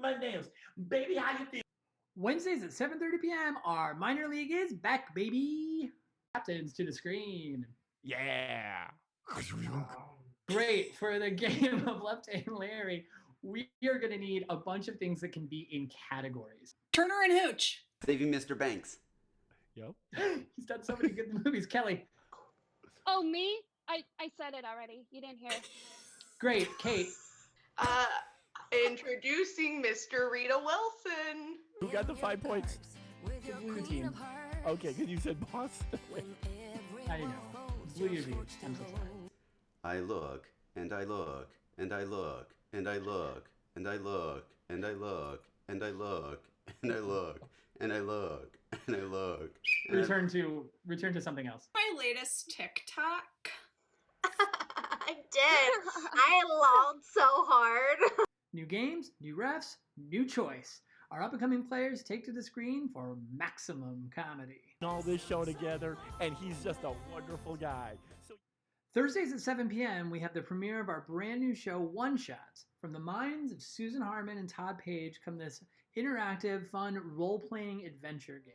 my nails. Baby, how you feel? Wednesdays at 7:30 p.m. Our minor league is back, baby. Captains to the screen. Yeah. Great. For the game of Left and Larry, we are going to need a bunch of things that can be in categories. Turner and Hooch. Saving Mr. Banks. Yep. He's done so many good movies. Kelly. Oh, me? I said it already. You didn't hear. Great. Kate. Introducing Mr. Rita Wilson. Who got the 5 points? The blue team. Okay, because you said Boston. I know. Blue UV. I'm so sorry. I look, and I look, and I look, and I look, and I look, and I look, and I look, and I look, and I look, and I look. Return to something else. My latest TikTok. I did. I lolled so hard. New games, new refs, new choice. Our up-and-coming players take to the screen for maximum comedy. All this show together, and he's just a wonderful guy. So Thursdays at 7 p.m., we have the premiere of our brand new show, One Shots. From the minds of Susan Harmon and Todd Page come this interactive, fun, role-playing adventure game.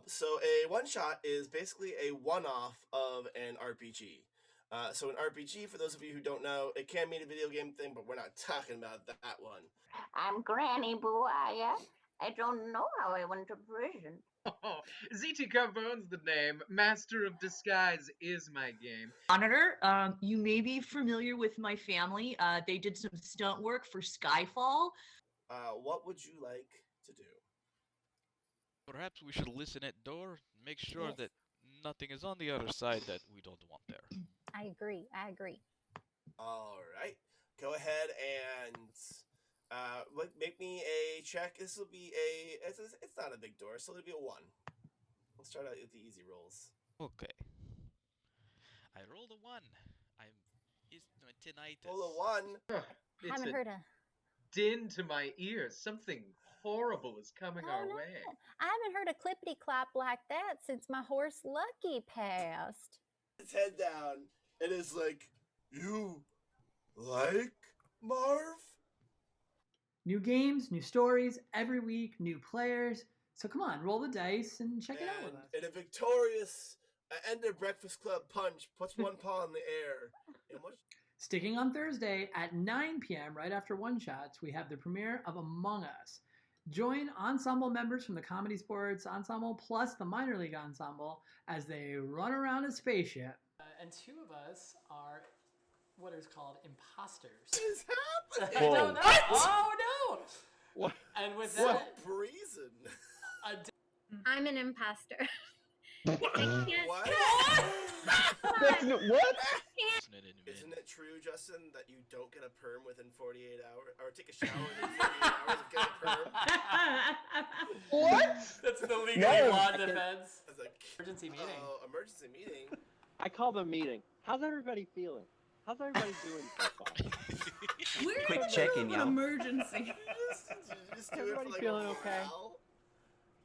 So a one-shot is basically a one-off of an RPG. So an RPG, for those of you who don't know, it can mean a video game thing, but we're not talking about that one. I'm Granny Buaya. I don't know how I went to prison. Oh, ZT Carbone's the name. Master of Disguise is my game. Monitor, you may be familiar with my family. They did some stunt work for Skyfall. What would you like to do? Perhaps we should listen at door, make sure that nothing is on the other side that we don't want there. I agree. All right. Go ahead and make me a check. This will be it's not a big door, so it'll be a 1. Let's start out with the easy rolls. Okay. I rolled a 1. It's tinnitus. Roll a 1. It's Haven't heard a din to my ears. Something horrible is coming our way. I haven't heard a clippity clap like that since my horse Lucky passed. His head down. It is like, you like Marv? New games, new stories, every week, new players. So come on, roll the dice and check it out with us. And a victorious Ender Breakfast Club punch puts one paw in the air. Sticking on Thursday at 9 p.m. right after One Shots, we have the premiere of Among Us. Join ensemble members from the Comedy Sports Ensemble plus the Minor League Ensemble as they run around a spaceship. And 2 of us are what is called imposters. What is happening? I don't know. Oh no! What? And with that, reason? I'm an imposter. What? What? Isn't it true, Justin, that you don't get a perm within 48 hours, or take a shower within 48 hours of getting a perm? What? That's the legal law defense. Emergency meeting. Oh, emergency meeting. I call the meeting. How's everybody feeling? How's everybody doing so far? We're Quick in the check-in, middle of y'all. an emergency. Just do it for Everybody like feeling a okay? while.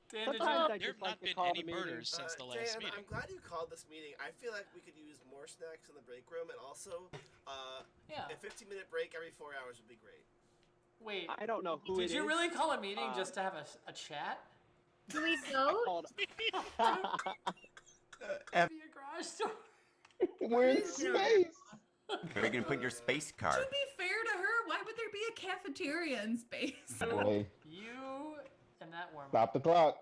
Dan, Sometimes I There just have like not to been call any the meeting. murders since the last Dan, meeting. I'm glad you called this meeting. I feel like we could use more snacks in the break room, and also a 15-minute break every 4 hours would be great. Wait, I don't know who did it you is. really call a meeting just to have a chat? Do we vote? Be a garage door. We're in space. Where are you going to put your space car? To be fair to her, why would there be a cafeteria in space? Boy, You and that worm. stop the clock.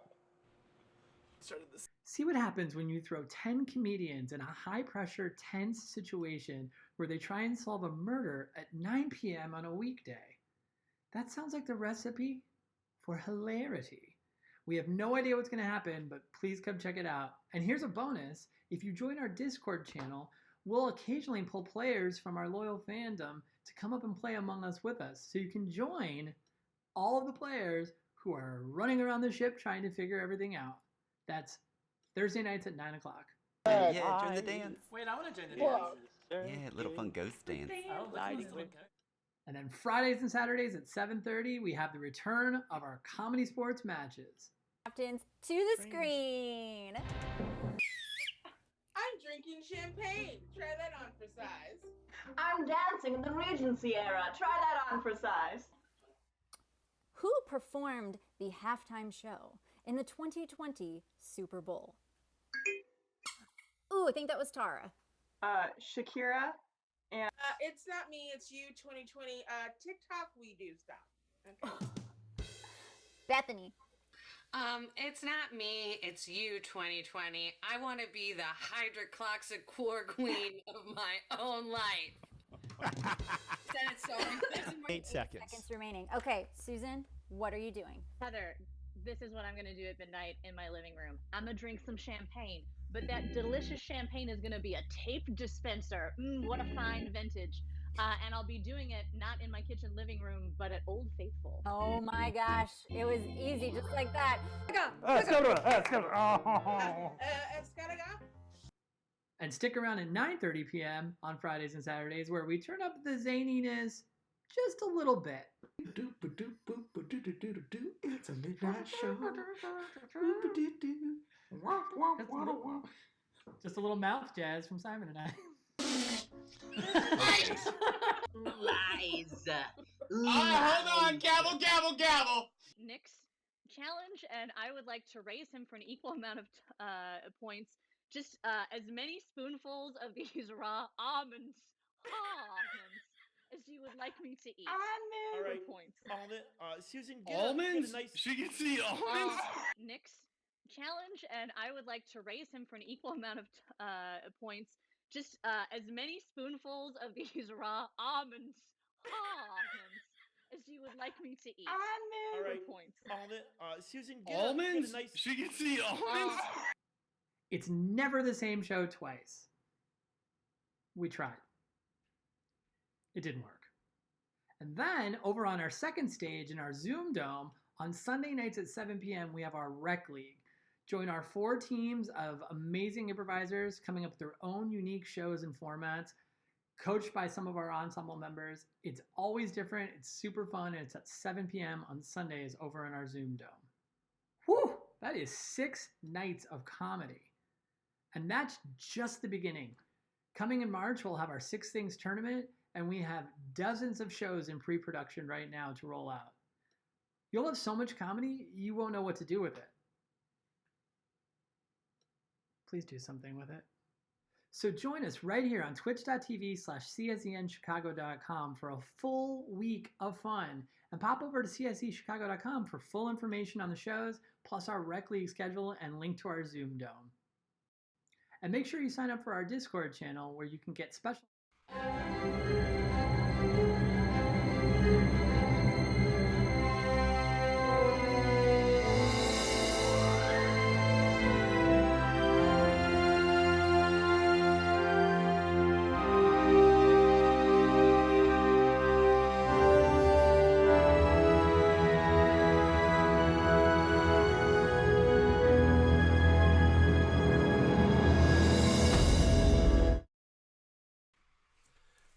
See what happens when you throw 10 comedians in a high-pressure, tense situation where they try and solve a murder at 9 p.m. on a weekday. That sounds like the recipe for hilarity. We have no idea what's going to happen, but please come check it out. And here's a bonus. If you join our Discord channel, we'll occasionally pull players from our loyal fandom to come up and play Among Us with us. So you can join all of the players who are running around the ship trying to figure everything out. That's Thursday nights at 9 o'clock. Yeah, join the dance. Wait, I want to join the dance. Yeah, little fun ghost dance. And then Fridays and Saturdays at 7:30, we have the return of our Comedy Sports matches. Captains to the screen. I'm drinking champagne. Try that on for size. I'm dancing in the Regency era. Try that on for size. Who performed the halftime show in the 2020 Super Bowl? Ooh, I think that was Tara. Shakira and it's not me, it's you 2020. TikTok we do stuff. Okay. Bethany. It's not me, it's you 2020. I want to be the hydroxychloroquine queen of my own life. Said it so many 8 seconds. Seconds remaining. Okay, Susan, what are you doing? Heather, this is what I'm going to do at midnight in my living room. I'm going to drink some champagne, but that delicious champagne is going to be a tape dispenser. What a fine vintage. And I'll be doing it not in my kitchen living room, but at Old Faithful. Oh my gosh, it was easy, just like that. And stick around at 9:30 p.m. on Fridays and Saturdays, where we turn up the zaniness just a little bit. It's a midnight show. Just a little mouth jazz from Simon and I. Lies. Hold on. Gavel, gavel, gavel. Nick's challenge, and I would like to raise him for an equal amount of points. Just as many spoonfuls of these raw almonds as you would like me to eat. All right. For points. Susan, Almonds? get a nice... She can see almonds? Nick's challenge, and I would like to raise him for an equal amount of points. Just as many spoonfuls of these raw almonds as you would like me to eat. All right. For points. Susan, Almonds? get a nice... She can see almonds? It's never the same show twice. We tried. It didn't work. And then over on our second stage in our Zoom Dome, on Sunday nights at 7 p.m., we have our Rec League. Join our 4 teams of amazing improvisers coming up with their own unique shows and formats, coached by some of our ensemble members. It's always different. It's super fun. And it's at 7 p.m. on Sundays over in our Zoom Dome. Whew! That is 6 nights of comedy. And that's just the beginning. Coming in March, we'll have our 6 Things tournament, and we have dozens of shows in pre-production right now to roll out. You'll have so much comedy, you won't know what to do with it. Please do something with it. So join us right here on twitch.tv/csenchicago.com for a full week of fun. And pop over to cschicago.com for full information on the shows, plus our Rec League schedule and link to our Zoom Dome. And make sure you sign up for our Discord channel where you can get special...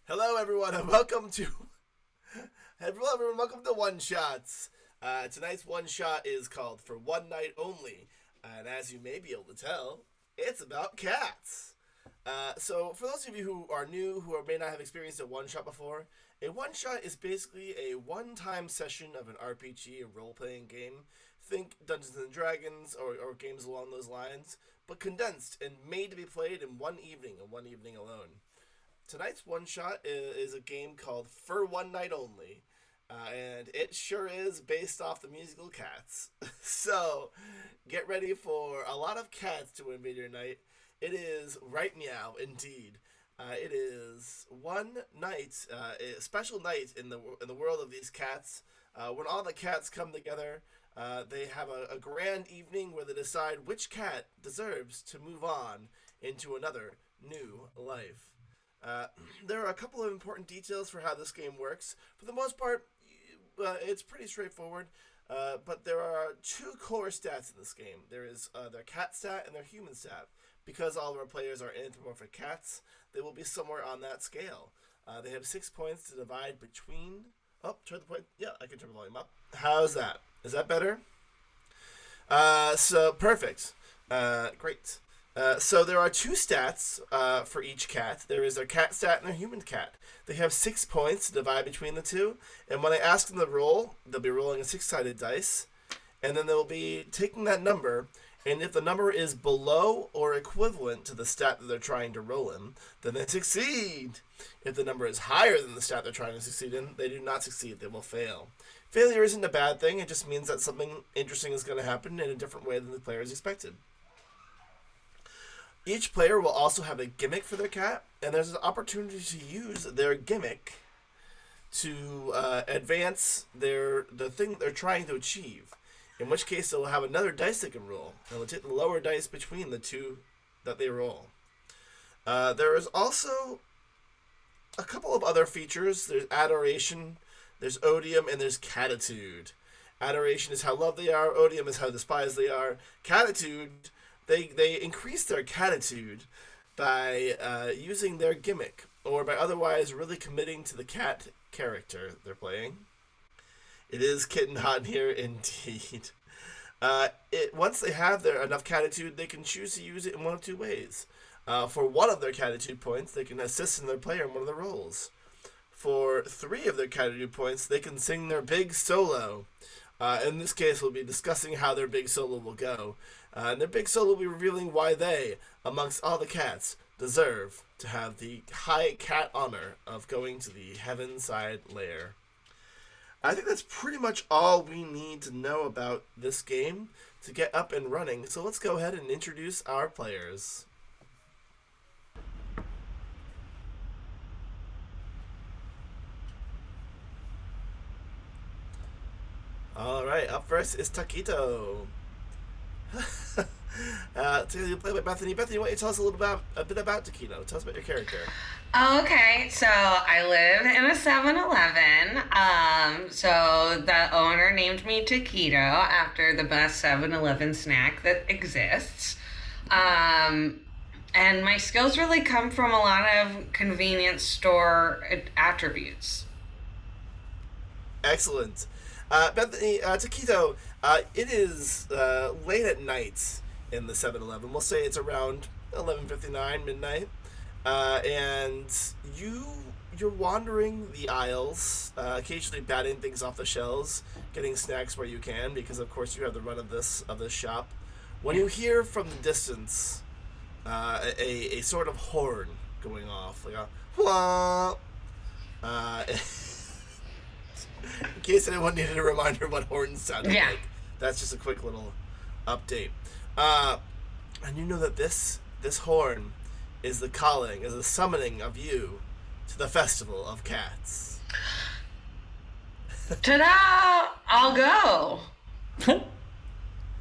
Hello, everyone, and welcome to welcome to One Shots. Tonight's One Shot is called For One Night Only, and as you may be able to tell, it's about cats. So, for those of you who are new, who may not have experienced a One Shot before, a One Shot is basically a one-time session of an RPG, a role-playing game. Think Dungeons and Dragons or games along those lines, but condensed and made to be played in one evening and one evening alone. Tonight's One Shot is a game called For One Night Only, and it sure is based off the musical Cats. So, get ready for a lot of cats to invade your night. It is right meow, indeed. It is one night, a special night in the world of these cats. When all the cats come together, they have a grand evening where they decide which cat deserves to move on into another new life. There are a couple of important details for how this game works. For the most part, it's pretty straightforward, but there are 2 core stats in this game. There is their cat stat and their human stat. Because all of our players are anthropomorphic cats, they will be somewhere on that scale. They have 6 points to divide between... Oh, turn the point. Yeah, I can turn the volume up. How's that? Is that better? So perfect. Great. So there are 2 stats for each cat. There is their cat stat and their human cat. They have 6 points to divide between the 2. And when I ask them to roll, they'll be rolling a 6-sided dice. And then they'll be taking that number. And if the number is below or equivalent to the stat that they're trying to roll in, then they succeed. If the number is higher than the stat they're trying to succeed in, they do not succeed. They will fail. Failure isn't a bad thing. It just means that something interesting is going to happen in a different way than the player has expected. Each player will also have a gimmick for their cat, and there's an opportunity to use their gimmick to advance the thing they're trying to achieve. In which case, they'll have another dice they can roll, and they'll take the lower dice between the 2 that they roll. There is also a couple of other features. There's Adoration, there's Odium, and there's Catitude. Adoration is how loved they are. Odium is how despised they are. Catitude, they increase their catitude by using their gimmick, or by otherwise really committing to the cat character they're playing. It is kitten hot here indeed. Once they have enough catitude, they can choose to use it in one of 2 ways. For 1 of their catitude points, they can assist their player in one of the roles. For 3 of their catitude points, they can sing their big solo. In this case, we'll be discussing how their big solo will go. And their big solo will be revealing why they, amongst all the cats, deserve to have the high cat honor of going to the Heavenside Lair. I think that's pretty much all we need to know about this game to get up and running. So let's go ahead and introduce our players. All right, up first is Taquito. So you play with Bethany. Bethany, why don't you tell us a bit about Taquito? Tell us about your character. Okay, so I live in a 7-Eleven. So the owner named me Taquito after the best 7-Eleven snack that exists. And my skills really come from a lot of convenience store attributes. Excellent. Bethany, Taquito, it is late at night in the 7-Eleven. We'll say it's around 11:59, midnight. And you're wandering the aisles, occasionally batting things off the shelves, getting snacks where you can, because of course you have the run of this shop. When you hear from the distance a sort of horn going off, like a wah. In case anyone needed a reminder what horns sounded like, that's just a quick little update. And you know that this horn is the calling, is the summoning of you to the Festival of Cats. Ta-da! I'll go.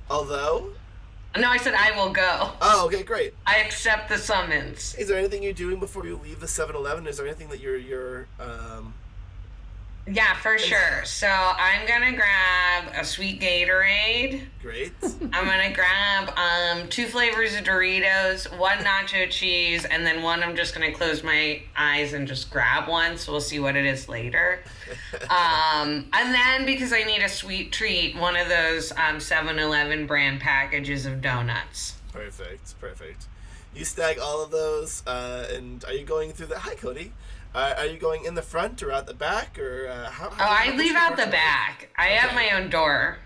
Although? No, I said I will go. Oh, okay, great. I accept the summons. Is there anything you're doing before you leave the 7-Eleven? Is there anything that you're Yeah, for sure. So I'm gonna grab a sweet Gatorade. Great. I'm gonna grab 2 flavors of Doritos, 1 nacho cheese, and then 1 I'm just gonna close my eyes and just grab one, so we'll see what it is later. And then, because I need a sweet treat, 1 of those 7-Eleven brand packages of donuts. Perfect. You snag all of those, and are you going through the... Hi, Cody. Are you going in the front or out the back, or how? I leave out the back. I have my own door.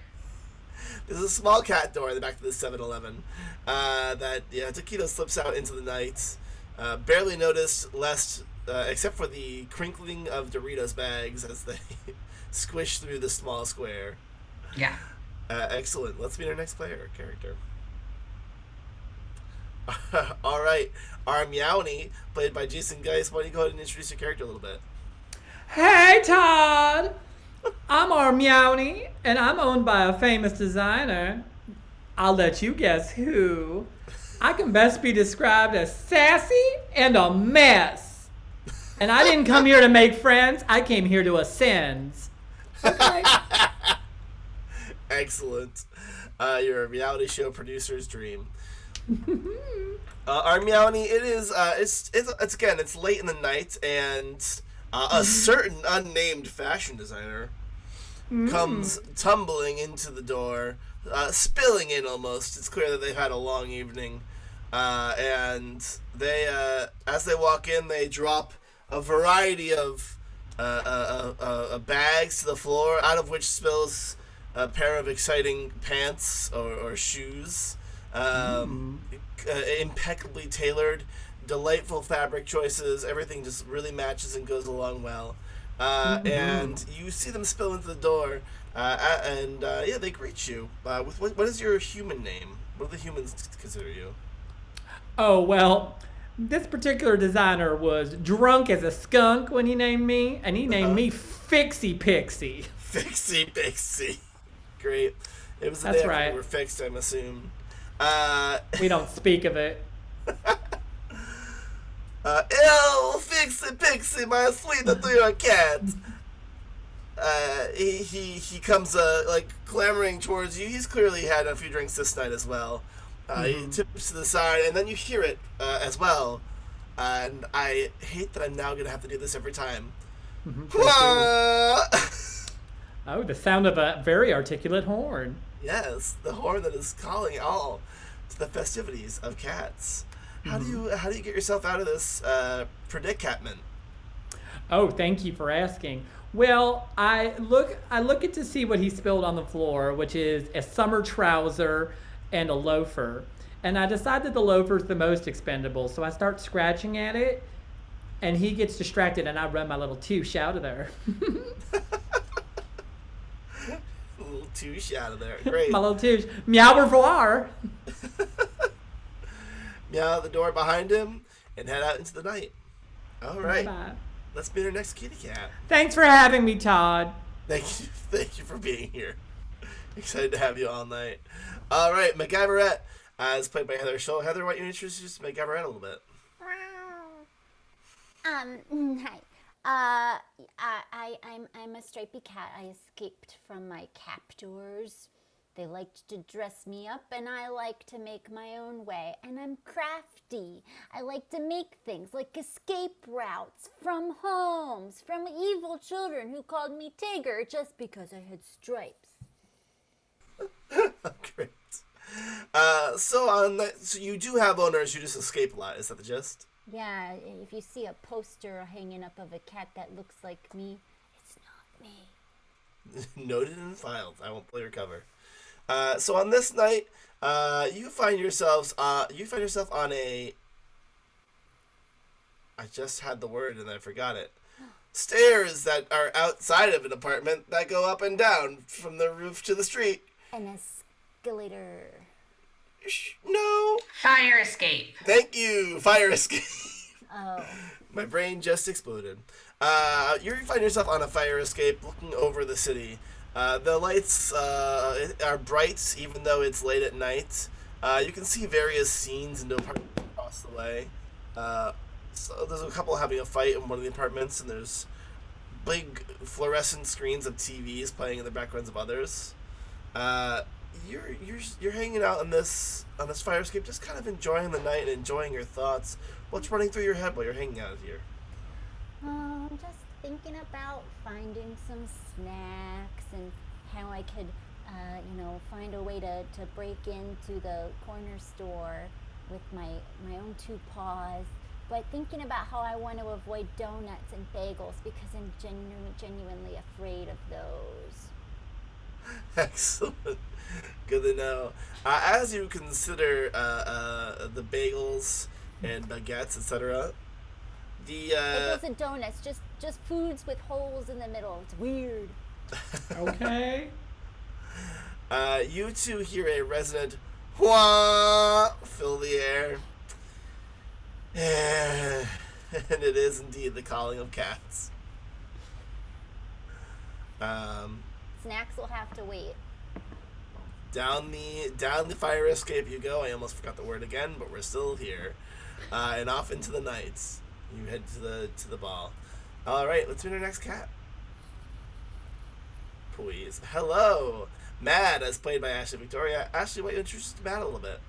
There's a small cat door in the back of the 7-Eleven that Taquito slips out into the night, barely noticed, lest except for the crinkling of Doritos bags as they squish through the small square. Yeah. Excellent. Let's meet our next character. All right, our Meowny, played by Jason Geis. Why don't you go ahead and introduce your character a little bit? Hey, Todd! I'm our Meowny, and I'm owned by a famous designer. I'll let you guess who. I can best be described as sassy and a mess. And I didn't come here to make friends. I came here to ascend. Okay? Excellent. You're a reality show producer's dream. Our Meowny, it is it's again, it's late in the night, and a certain unnamed fashion designer comes tumbling into the door spilling in almost. It's clear that they've had a long evening. And they, as they walk in, they drop a variety of bags to the floor, out of which spills a pair of exciting pants or shoes. Impeccably tailored, delightful fabric choices. Everything just really matches and goes along well. And you see them spill into the door, and they greet you. With what is your human name? What do the humans consider you? Oh, well, this particular designer was drunk as a skunk when he named me, and he named me Fixie Pixie. Fixie Pixie. Great. It was the That's day after right. we were fixed, I'm assuming. We don't speak of it. Ew, Fixie Pixie, my sweet little cat. He comes like clamoring towards you. He's clearly had a few drinks this night as well. He tips to the side, and then you hear it as well. And I hate that I'm now gonna have to do this every time. Oh, the sound of a very articulate horn. Yes, the horn that is calling all to the festivities of cats. How do you get yourself out of this predicament? Oh, thank you for asking. Well, I look at to see what he spilled on the floor, which is a summer trouser and a loafer. And I decide that the loafer's the most expendable, so I start scratching at it, and he gets distracted, and I run my little touche out of there. Little touche out of there. Great. My little touche. Meow revoir. Meow out the door behind him and head out into the night. All right. Bye-bye. Let's meet our next kitty cat. Thanks for having me, Todd. Thank you for being here. Excited to have you all night. All right, Macgyverette, is played by Heather Schull. Heather, why don't you introduce Macgyverette a little bit? Hi. I'm a stripy cat. I escaped from my captors. They liked to dress me up, and I like to make my own way. And I'm crafty. I like to make things like escape routes from homes, from evil children who called me Tigger just because I had stripes. Great. So you do have owners. You just escape a lot. Is that the gist? Yeah, if you see a poster hanging up of a cat that looks like me, it's not me. Noted and filed. I won't play your cover. So on this night, you find yourself on a. I just had the word and I forgot it. Stairs that are outside of an apartment that go up and down from the roof to the street. An escalator. No. Fire escape. Thank you. Fire escape. Oh. My brain just exploded. You find yourself on a fire escape looking over the city. The lights are bright even though it's late at night. You can see various scenes in the apartment across the way. So there's a couple having a fight in one of the apartments, and there's big fluorescent screens of TVs playing in the backgrounds of others. You're hanging out on this fire escape, just kind of enjoying the night and enjoying your thoughts. What's running through your head while you're hanging out here? Just thinking about finding some snacks and how I could, find a way to break into the corner store with my own two paws. But thinking about how I want to avoid donuts and bagels because I'm genuinely afraid of those. Excellent. Good to know. As you consider the bagels and baguettes, etc., bagels and donuts, just foods with holes in the middle. It's weird. Okay. You two hear a resonant "wah" fill the air. And it is indeed the calling of cats. Snacks will have to wait. Down the fire escape you go. I almost forgot the word again, but we're still here. And off into the night. You head to the ball. All right, let's meet our next cat. Please. Hello, Mad, as played by Ashley Victoria. Ashley, why don't you introduce Mad a little bit?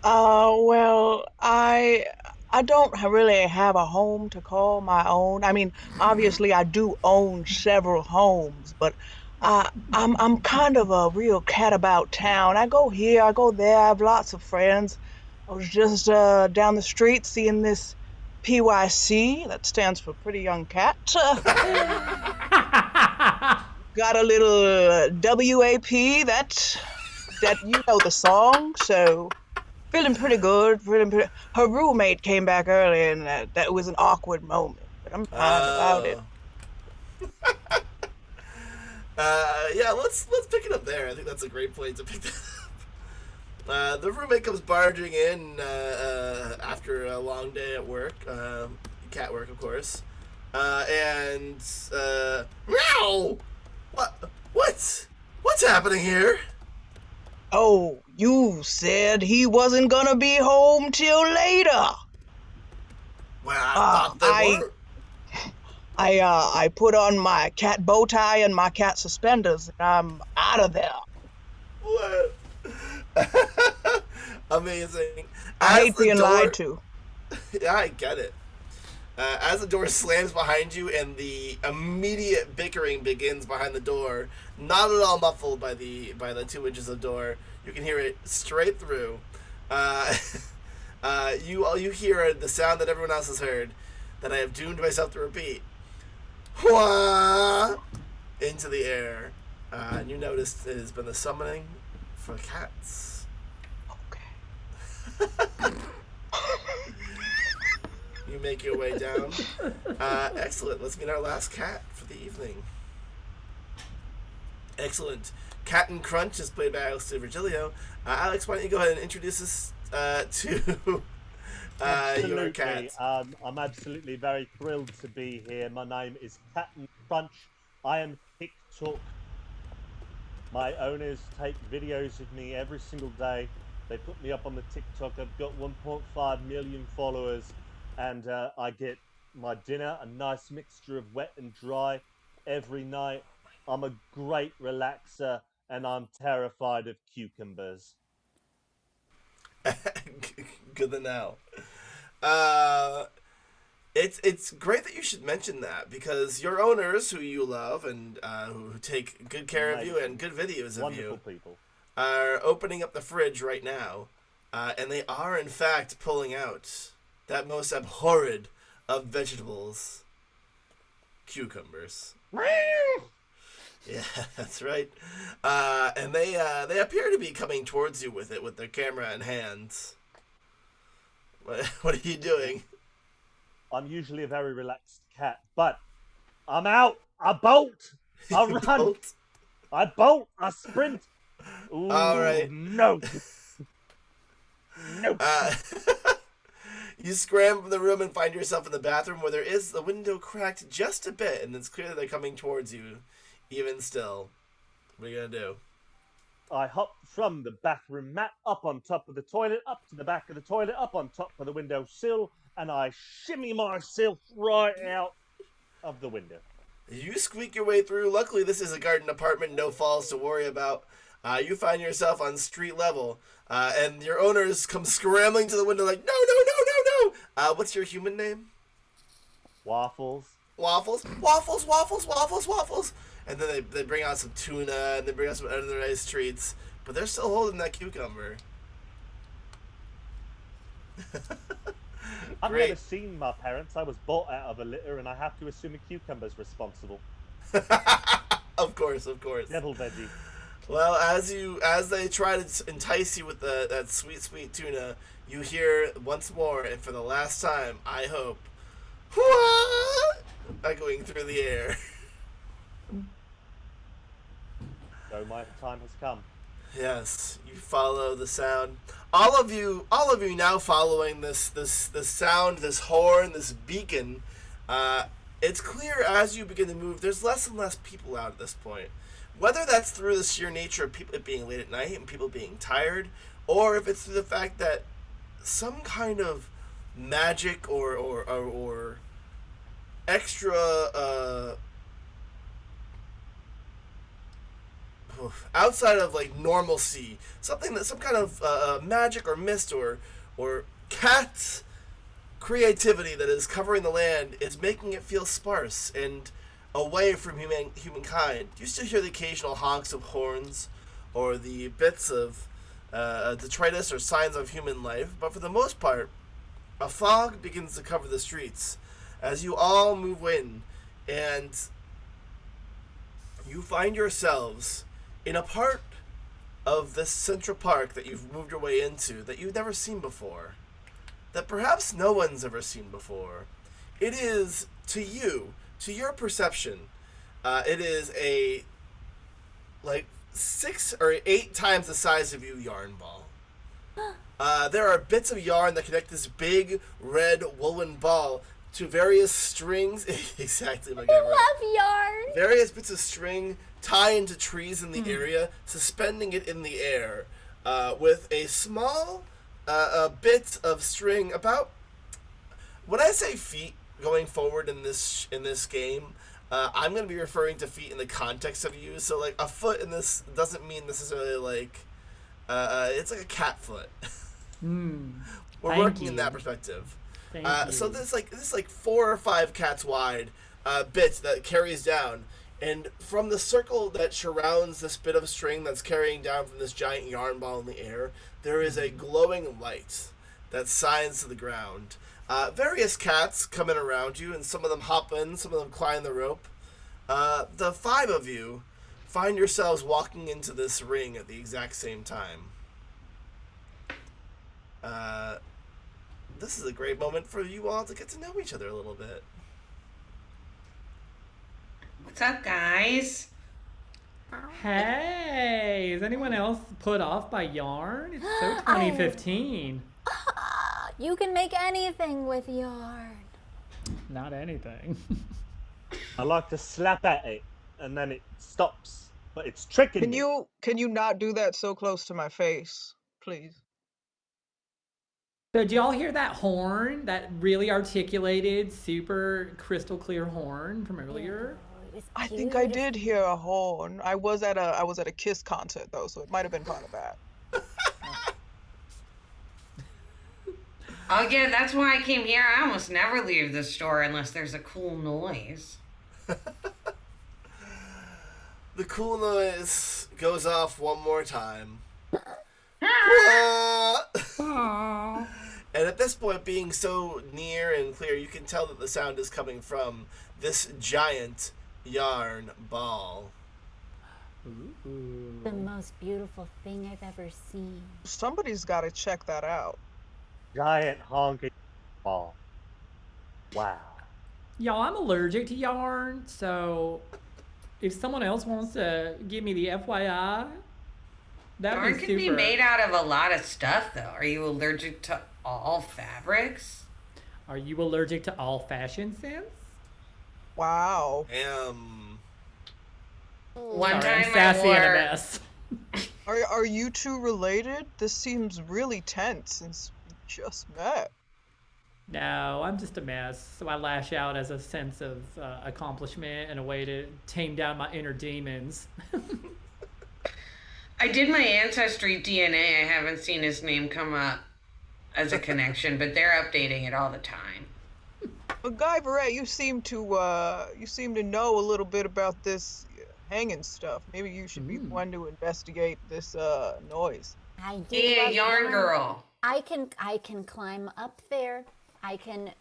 Well, I don't really have a home to call my own. I mean, obviously I do own several homes, but I'm kind of a real cat about town. I go here, I go there. I have lots of friends. I was just down the street seeing this PYC, that stands for Pretty Young Cat. Got a little WAP, that you know the song, so feeling pretty good. Her roommate came back early, and that was an awkward moment, but I'm fine about it. Yeah, let's pick it up there. I think that's a great point to pick that up. The roommate comes barging in after a long day at work, cat work, of course, and meow. What's happening here? Oh, you said he wasn't gonna be home till later. Well, I thought they were. I put on my cat bow tie and my cat suspenders, and I'm out of there. What? Amazing. I hate being lied to. Yeah, I get it. As the door slams behind you and the immediate bickering begins behind the door, not at all muffled by the 2 inches of door, you can hear it straight through. You hear the sound that everyone else has heard, that I have doomed myself to repeat. Wah! Into the air. And you notice it has been the summoning for cats. Okay. You make your way down. Excellent. Let's meet our last cat for the evening. Excellent. Captain Crunch is played by Alex Virgilio. Alex, why don't you go ahead and introduce us to your cat? I'm absolutely very thrilled to be here. My name is Captain Crunch. I am TikTok. My owners take videos of me every single day. They put me up on the TikTok. I've got 1.5 million followers, and I get my dinner, a nice mixture of wet and dry, every night. I'm a great relaxer, and I'm terrified of cucumbers. Good to know. It's great that you should mention that, because your owners, who you love and who take good care of you and good videos of Wonderful people, are opening up the fridge right now, and they are in fact pulling out that most abhorred of vegetables, cucumbers. Yeah, that's right. And they appear to be coming towards you with it, with their camera in hands. What are you doing? I'm usually a very relaxed cat, but I'm out. I bolt. I run. I bolt. I sprint. Ooh, all right. No. No. You scram from the room and find yourself in the bathroom, where there is the window cracked just a bit, and it's clear that they're coming towards you, even still. What are you gonna do? I hop from the bathroom mat up on top of the toilet, up to the back of the toilet, up on top of the window sill, and I shimmy myself right out of the window. You squeak your way through. Luckily, this is a garden apartment, no falls to worry about. You find yourself on street level, and your owners come scrambling to the window like, no, no, no, no, no. What's your human name? Waffles. Waffles? Waffles, waffles, waffles, waffles. And then they bring out some tuna, and they bring out some other nice treats, but they're still holding that cucumber. I've never seen my parents. I was bought out of a litter, and I have to assume a cucumber's responsible. Of course, of course. Devil veggie. Well, as they try to entice you with that sweet, sweet tuna, you hear once more, and for the last time, I hope, "What?" echoing through the air. So my time has come. Yes, you follow the sound. All of you now following this sound, this horn, this beacon. It's clear as you begin to move, there's less and less people out at this point. Whether that's through the sheer nature of people being late at night and people being tired, or if it's through the fact that some kind of magic or extra outside of like normalcy, some kind of magic or mist or cat creativity that is covering the land is making it feel sparse, and away from humankind. You still hear the occasional honks of horns or the bits of detritus or signs of human life, but for the most part, a fog begins to cover the streets as you all move in, and you find yourselves in a part of this central park that you've moved your way into that you've never seen before, that perhaps no one's ever seen before. It is, to you, to your perception, it is a, like, 6 or 8 times the size of you yarn ball. There are bits of yarn that connect this big red woolen ball to various strings. Exactly, Macgyverette. I love yarn. Various bits of string tie into trees in the area, suspending it in the air, with a small bit of string about. When I say feet going forward in this game, I'm going to be referring to feet in the context of you. So, like, a foot in this doesn't mean necessarily like it's like a cat foot. We're working in that perspective. So this like 4 or 5 cats wide bit that carries down, and from the circle that surrounds this bit of string that's carrying down from this giant yarn ball in the air, there is a glowing light that signs to the ground. Various cats come in around you, and some of them hop in, some of them climb the rope. The 5 of you find yourselves walking into this ring at the exact same time. This is a great moment for you all to get to know each other a little bit. What's up, guys? Hey, is anyone else put off by yarn? It's so 2015. You can make anything with yarn. Not anything. I like to slap at it, and then it stops, but it's tricking me. Can you not do that so close to my face, please? So, did y'all hear that horn? That really articulated, super crystal clear horn from earlier? I think I did hear a horn. I was at a Kiss concert though, so it might have been part of that. Oh yeah, that's why I came here. I almost never leave the store unless there's a cool noise. The cool noise goes off one more time. And at this point, being so near and clear, you can tell that the sound is coming from this giant yarn ball. The most beautiful thing I've ever seen. Somebody's got to check that out. Giant honking ball. Wow. Y'all, I'm allergic to yarn, so if someone else wants to give me the FYI, that'd Yarn be can super. be made out of a lot of stuff, though. Are you allergic to all fabrics? Are you allergic to all fashion sense? Wow. One Sorry, I'm time sassy I and a wore... mess. Are you two related? This seems really tense since we just met. No, I'm just a mess. So I lash out as a sense of accomplishment and a way to tame down my inner demons. I did my ancestry DNA. I haven't seen his name come up as a connection, but they're updating it all the time. Macgyverette, you seem to know a little bit about this hanging stuff. Maybe you should be one to investigate this noise. I do. Yeah, love yarn girl. I can climb up there. I can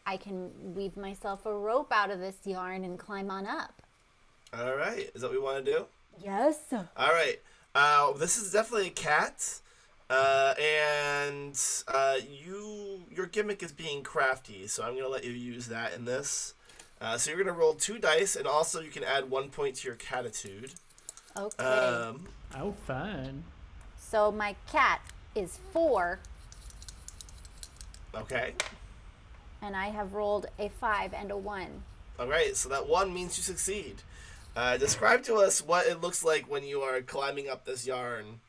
weave myself a rope out of this yarn and climb on up. All right, is that what we want to do? Yes. All right. This is definitely a cat, and your gimmick is being crafty, so I'm gonna let you use that in this. So you're gonna roll 2 dice, and also you can add 1 point to your catitude. Okay. Oh, fun. So my cat is 4. Okay. And I have rolled a 5 and a 1. All right. So that 1 means you succeed. Describe to us what it looks like when you are climbing up this yarn.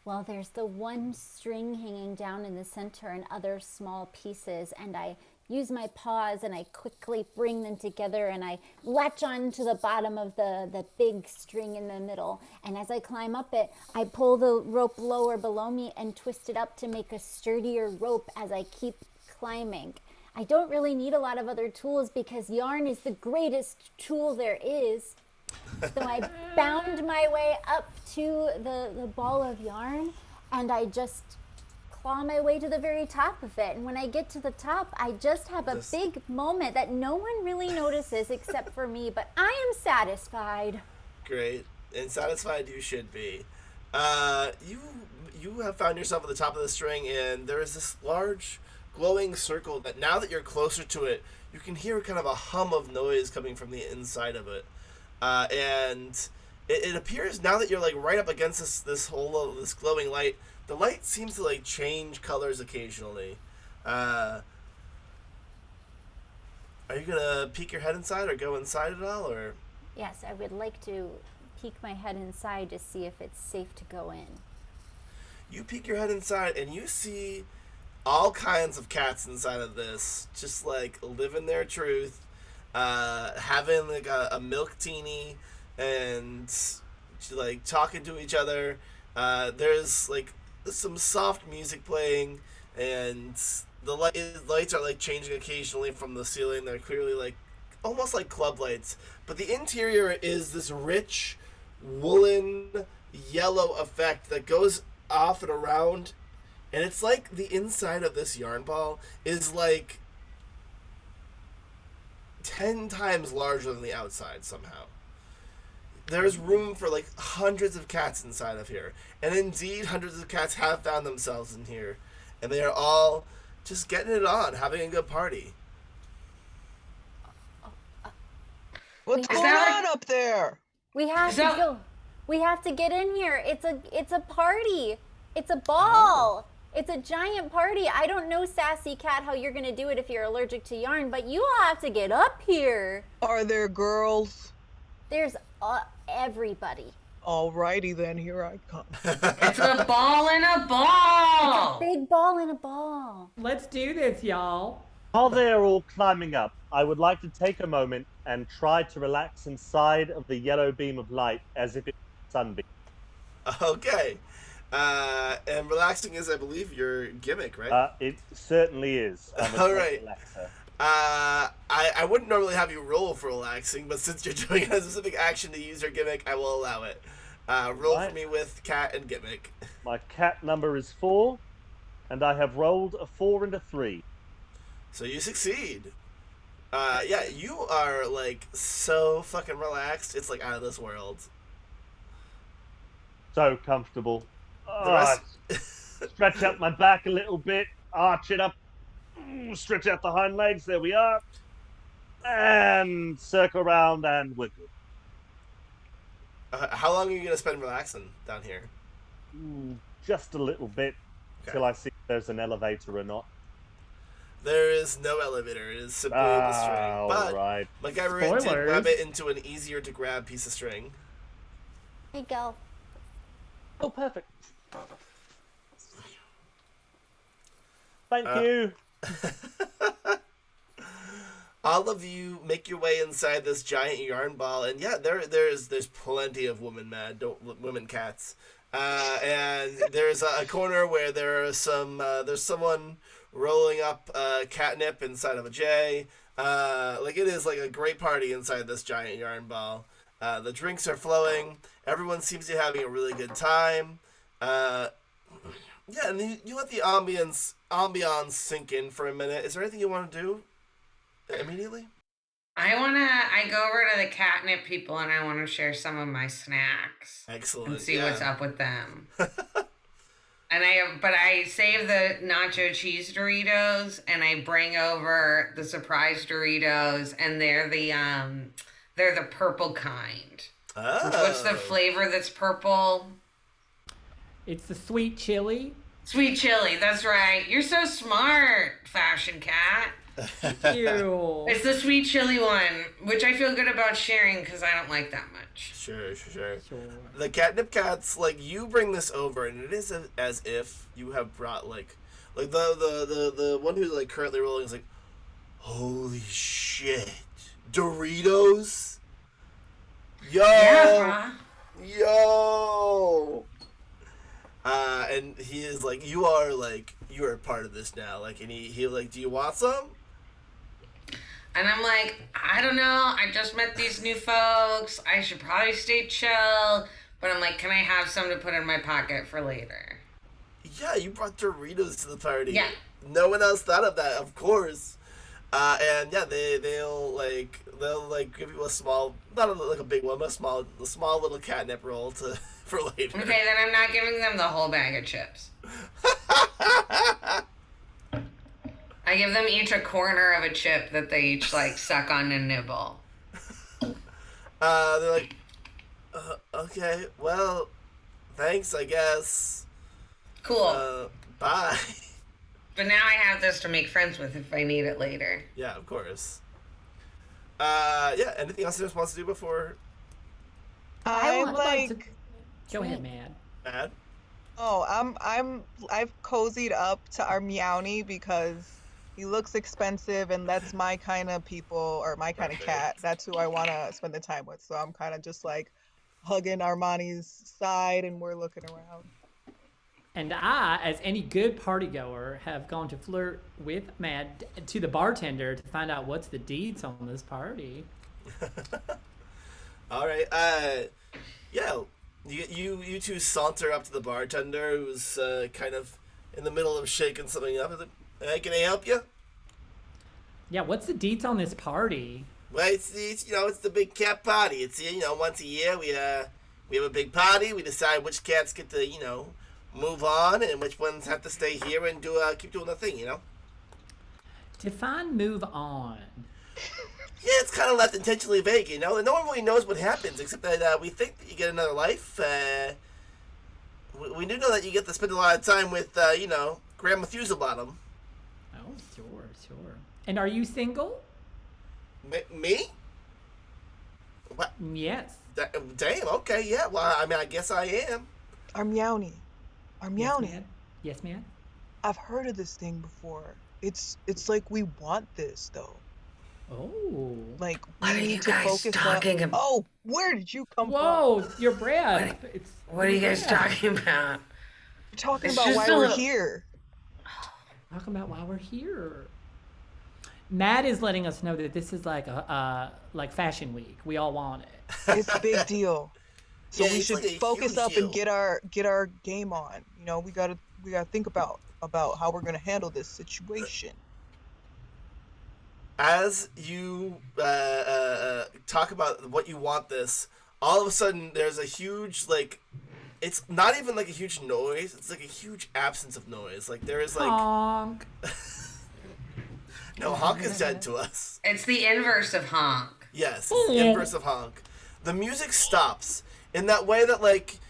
Well, there's the one string hanging down in the center and other small pieces, and I use my paws and I quickly bring them together and I latch on to the bottom of the big string in the middle. And as I climb up it, I pull the rope lower below me and twist it up to make a sturdier rope as I keep climbing. I don't really need a lot of other tools because yarn is the greatest tool there is. So I bound my way up to the ball of yarn, and I just claw my way to the very top of it. And when I get to the top, I just have a big moment that no one really notices except for me, but I am satisfied. Great. And satisfied you should be. You have found yourself at the top of the string, and there is this large glowing circle that now that you're closer to it, you can hear kind of a hum of noise coming from the inside of it. And it appears now that you're like right up against this glowing light, the light seems to like change colors occasionally. Are you gonna peek your head inside or go inside at all, or? Yes, I would like to peek my head inside to see if it's safe to go in. You peek your head inside and you see all kinds of cats inside of this, just like living their truth, having like a milk teeny and like talking to each other. There's like some soft music playing, and the lights are like changing occasionally from the ceiling. They're clearly like almost like club lights, but the interior is this rich woolen yellow effect that goes off and around, and it's like the inside of this yarn ball is like 10 times larger than the outside somehow. There's room for like hundreds of cats inside of here, and indeed hundreds of cats have found themselves in here, and they are all just getting it on, having a good party. What's going on up there? We have to go. We have to get in here. It's a party. It's a ball. It's a giant party. I don't know, Sassy Cat, how you're gonna do it if you're allergic to yarn, but you all have to get up here. Are there girls? There's everybody. Alrighty then, here I come. It's a ball in a ball. It's a big ball in a ball. Let's do this, y'all. While they're all climbing up, I would like to take a moment and try to relax inside of the yellow beam of light as if it's a sunbeam. Okay. And relaxing is, I believe, your gimmick, right? It certainly is. All right. I wouldn't normally have you roll for relaxing, but since you're doing a specific action to use your gimmick, I will allow it. Roll for me with cat and gimmick. My cat number is 4, and I have rolled a 4 and a 3. So you succeed. Yeah, you are like so fucking relaxed. It's like out of this world. So comfortable. rest- Stretch out my back a little bit, arch it up, stretch out the hind legs, there we are, and circle around, and we're good. How long are you going to spend relaxing down here? Just a little bit, till I see if there's an elevator or not. There is no elevator. It is simply the string. But right. Macgyverette did grab it into an easier to grab piece of string. Here you go. Oh, perfect. Thank you. All of you make your way inside this giant yarn ball, and yeah, there's plenty of women cats, and there's a corner where there's someone rolling up catnip inside of a J. Like it is like a great party inside this giant yarn ball. The drinks are flowing. Everyone seems to be having a really good time. Yeah, and you let the ambiance sink in for a minute. Is there anything you want to do immediately? I go over to the catnip people and I want to share some of my snacks. Excellent. And see what's up with them. And I save the nacho cheese Doritos and I bring over the surprise Doritos, and they're the purple kind. Oh. What's the flavor that's purple? It's the sweet chili. Sweet chili, that's right. You're so smart, Fashion Cat. Thank you. It's the sweet chili one, which I feel good about sharing because I don't like that much. Sure. The catnip cats, like, you bring this over, and it is as if you have brought like the one who's like currently rolling is like, holy shit, Doritos, yo. And he is like, you are part of this now. Like, and he like, do you want some? And I'm like, I don't know. I just met these new folks. I should probably stay chill. But I'm like, can I have some to put in my pocket for later? Yeah, you brought Doritos to the party. Yeah. No one else thought of that, of course. And yeah, they'll give you a small, not like a big one, but a small little catnip roll for later. Okay, then I'm not giving them the whole bag of chips. I give them each a corner of a chip that they each like suck on and nibble. They're like, okay, well, thanks, I guess. Cool. Bye. But now I have this to make friends with if I need it later. Yeah, of course. Yeah, anything else you just wants to do before? I would like to... Go ahead, man. Mad? Oh, I've cozied up to our Meowny because he looks expensive and that's my kind of people or my kind of cat. That's who I want to spend the time with. So I'm kind of just like hugging Armani's side and we're looking around. And I, as any good partygoer, have gone to flirt with Mad to the bartender to find out what's the deeds on this party. All right. Yeah. You two saunter up to the bartender, who's kind of in the middle of shaking something up. Hey, can I help you? Yeah. What's the deeds on this party? Well, it's the big cat party. It's once a year we have a big party. We decide which cats get to move on and which ones have to stay here and keep doing the thing. Define move on. Yeah, it's kind of left intentionally vague, No one really knows what happens, except that we think that you get another life. We do know that you get to spend a lot of time with, Grandma Methuselah. Oh, sure. And are you single? Me? What? Yes. Damn, okay, yeah. Well, I mean, I guess I am. Our Meowny. Yes, ma'am. I've heard of this thing before. It's like we want this, though. Oh. Like, What we are you need to guys focus talking on... about? Oh, where did you come from? Whoa, you're Brad. What are you guys talking about? We're talking It's about just why a we're little- here. Talking about why we're here. Matt is letting us know that this is like like Fashion Week. We all want it. It's a big deal. So Yeah, we it's should like a focus huge up and deal. get our game on. We gotta think about how we're gonna handle this situation. As you talk about what you want this, all of a sudden there's a huge, it's not even like a huge noise, it's like a huge absence of noise. Like there is honk. No, honk is dead to us. It's the inverse of honk. Yes, it's the inverse of honk. The music stops in that way that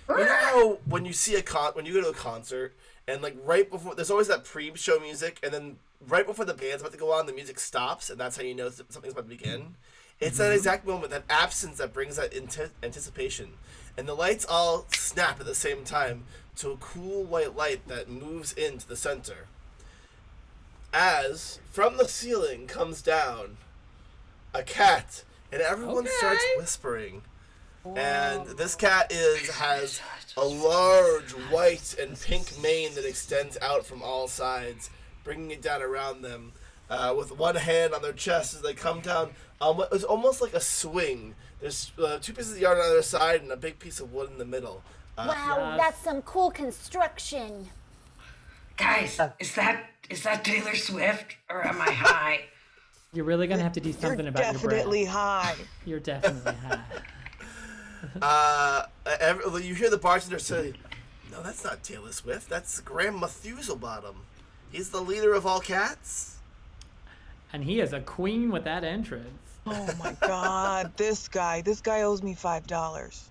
you know how when you see when you go to a concert and right before there's always that pre-show music and then right before the band's about to go on, the music stops, and that's how you know something's about to begin. It's that exact moment, that absence that brings that anticipation. And the lights all snap at the same time to a cool white light that moves into the center. As, from the ceiling comes down a cat, and everyone starts whispering. And this cat has a large white and pink mane that extends out from all sides, bringing it down around them, with one hand on their chest as they come down on what is almost like a swing. There's 2 pieces of yarn on either side and a big piece of wood in the middle. Wow, that's some cool construction. Guys, is that Taylor Swift or am I high? You're really gonna have to do something about your breath. Definitely high. You're definitely high. You hear the bartender say, "No, that's not Taylor Swift. That's Graham Methuselah. He's the leader of all cats." And he is a queen with that entrance. Oh my God, this guy owes me $5.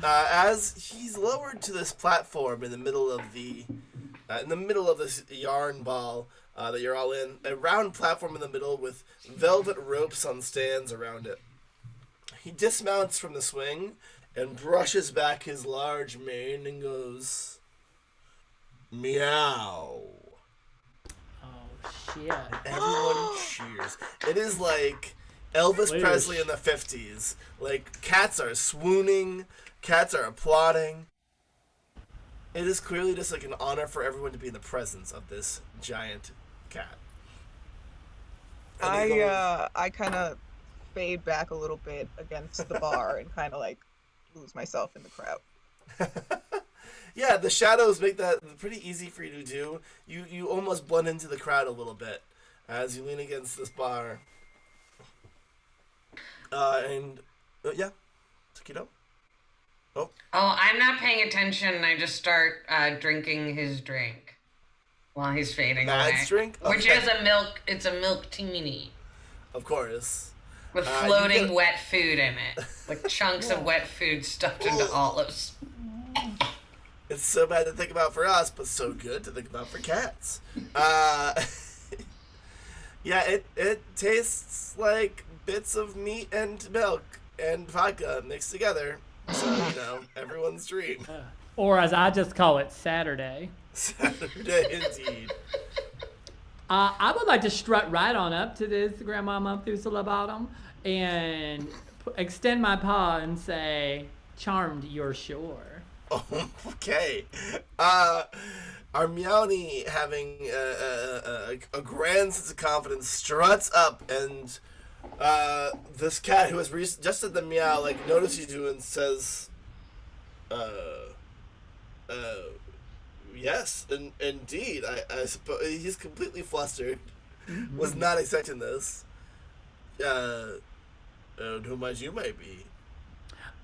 As he's lowered to this platform in the middle of this yarn ball that you're all in, a round platform in the middle with velvet ropes on stands around it. He dismounts from the swing and brushes back his large mane and goes, "Meow." Oh shit! Everyone cheers. It is like Elvis Presley in the 50s. Cats are swooning. Cats are applauding. It is clearly just an honor for everyone to be in the presence of this giant cat. I kind of fade back a little bit against the bar and kind of like lose myself in the crowd. Yeah, the shadows make that pretty easy for you to do. You almost blend into the crowd a little bit as you lean against this bar. Yeah, Taquito. Oh, I'm not paying attention. I just start drinking his drink while he's fading Matt's away. drink? Which Okay. is a milk. It's a milk teeny Of course. with You floating get- wet food in it, like chunks of wet food stuffed into olives. It's so bad to think about for us, but so good to think about for cats. Yeah, it tastes like bits of meat and milk and vodka mixed together. So, everyone's dream. Or as I just call it, Saturday. Saturday, indeed. I would like to strut right on up to this Grandma Methuselah Bottom and extend my paw and say, "Charmed, you're sure." Oh, okay. Our Meowny, having a grand sense of confidence, struts up, and this cat who has just said the meow, like, notices you and says, yes, indeed. I suppose he's completely flustered. Was not expecting this. Who might you may be?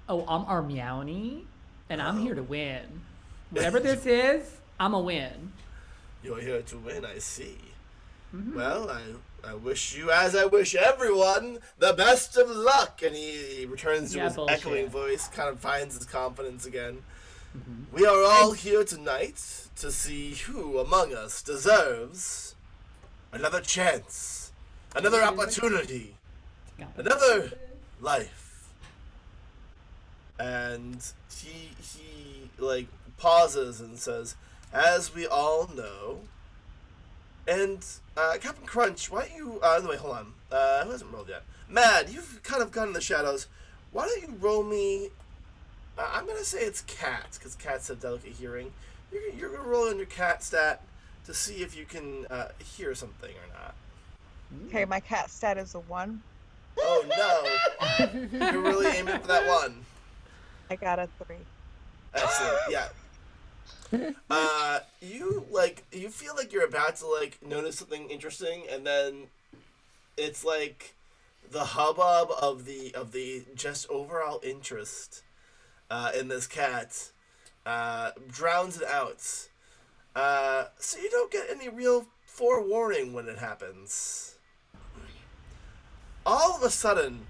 Oh, I'm our Meowny, and I'm here to win. Whatever this is, I'm a win. You're here to win, I see. Well, I wish you, as I wish everyone, the best of luck. And he returns to his echoing voice, kind of finds his confidence again. We are all here tonight to see who among us deserves another chance, another opportunity, another life. And he like pauses and says, "As we all know." And Captain Crunch, why don't you? Wait, hold on. Who hasn't rolled yet? Mad, you've kind of gone in the shadows. Why don't you roll me? I'm gonna say it's cats, because cats have delicate hearing. You're gonna roll in your cat stat to see if you can hear something or not. Okay, my cat stat is a 1. Oh no! You're really aiming for that 1. I got a 3. Excellent. Yeah. You feel like you're about to notice something interesting, and then it's like the hubbub of the just overall interest in this cat drowns it out. So you don't get any real forewarning when it happens. All of a sudden,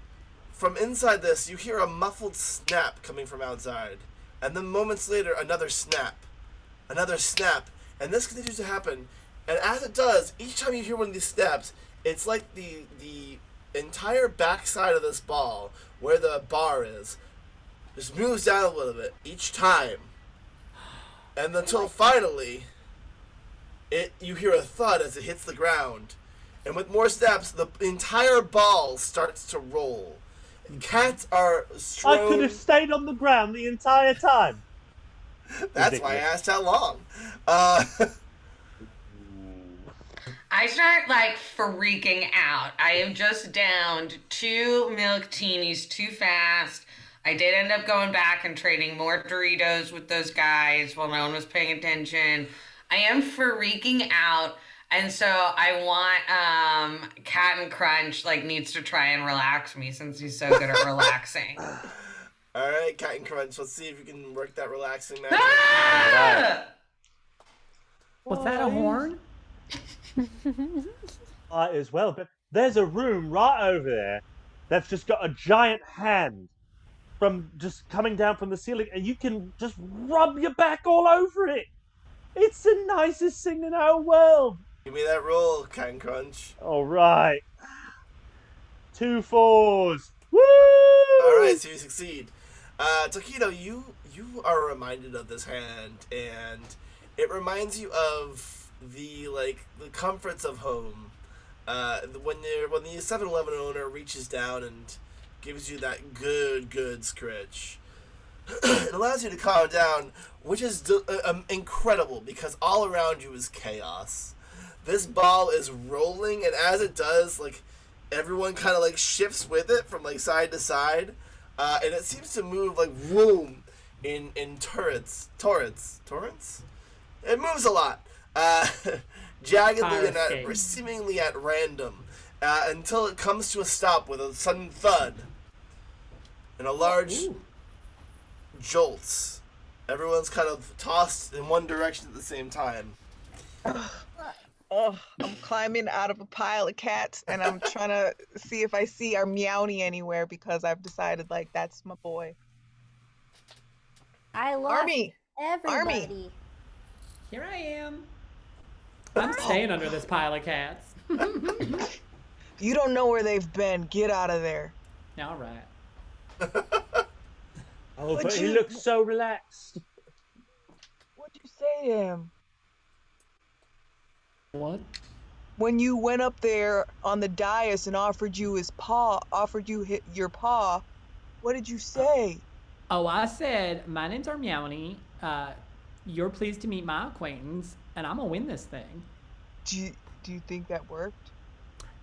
from inside this, you hear a muffled snap coming from outside. And then moments later, another snap, and this continues to happen. And as it does, each time you hear one of these snaps, it's like the entire backside of this ball, where the bar is, just moves down a little bit each time. And until finally, you hear a thud as it hits the ground. And with more snaps, the entire ball starts to roll. Cats are strewn. I could have stayed on the ground the entire time. That's why I asked how long. I start freaking out. I have just downed 2 milk teenies too fast. I did end up going back and trading more Doritos with those guys while no one was paying attention. I am freaking out. And so I want Captain Crunch needs to try and relax me since he's so good at relaxing. All right, Captain Crunch. Let's see if you can work that relaxing magic. Ah! Was that a horn? As well, but there's a room right over there that's just got a giant hand from just coming down from the ceiling, and you can just rub your back all over it. It's the nicest thing in our world. Give me that roll, Captain Crunch. All right. 2 4s. Woo! All right, so you succeed. Taquito, you are reminded of this hand, and it reminds you of the comforts of home. When the 7-Eleven owner reaches down and gives you that good scritch. It allows you to calm down, which is incredible because all around you is chaos. This ball is rolling, and as it does, everyone kind of like shifts with it from like side to side, and it seems to move like boom in torrents. It moves a lot, jaggedly and seemingly at random, until it comes to a stop with a sudden thud and a large jolt. Everyone's kind of tossed in one direction at the same time. Oh, I'm climbing out of a pile of cats, and I'm trying to see if I see our Meowny anywhere because I've decided like that's my boy. I lost Army. everybody. Here I am. I'm staying under this pile of cats. You don't know where they've been. Get out of there. All right. Oh, but he looks so relaxed. What'd you say to him? What? When you went up there on the dais and offered you your paw, what did you say? Oh, I said, my name's Armione. You're pleased to meet my acquaintance, and I'm gonna win this thing. Do you think that worked?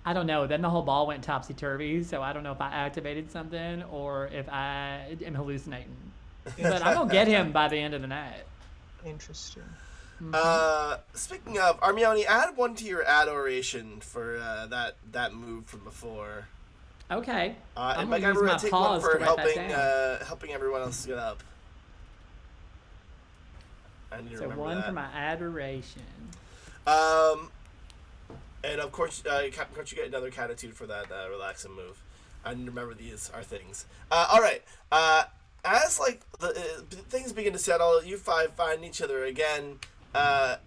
I don't know. Then the whole ball went topsy-turvy, so I don't know if I activated something or if I am hallucinating. But I'm gonna get him by the end of the night. Interesting. Speaking of, Armione, add 1 to your adoration for that move from before. Okay. And Macgyverette, take 1 for helping everyone else get up. I need to remember 1 that. for my adoration. And of course, Captain Crunch, you get another catitude for that relaxing move. I need to remember these are things. All right. As like the things begin to settle, you 5 find each other again. A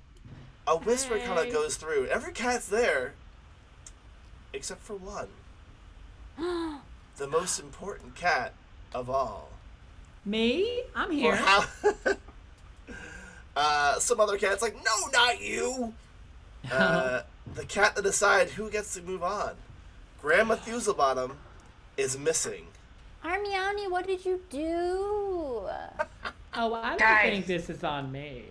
whisper kind of goes through. Every cat's there, except for one. The most important cat of all. Me? I'm here. Some other cat's like, no, not you. The cat to decide who gets to move on. Grandma Thuzelbottom is missing. Armione, what did you do? Oh, I don't think this is on me.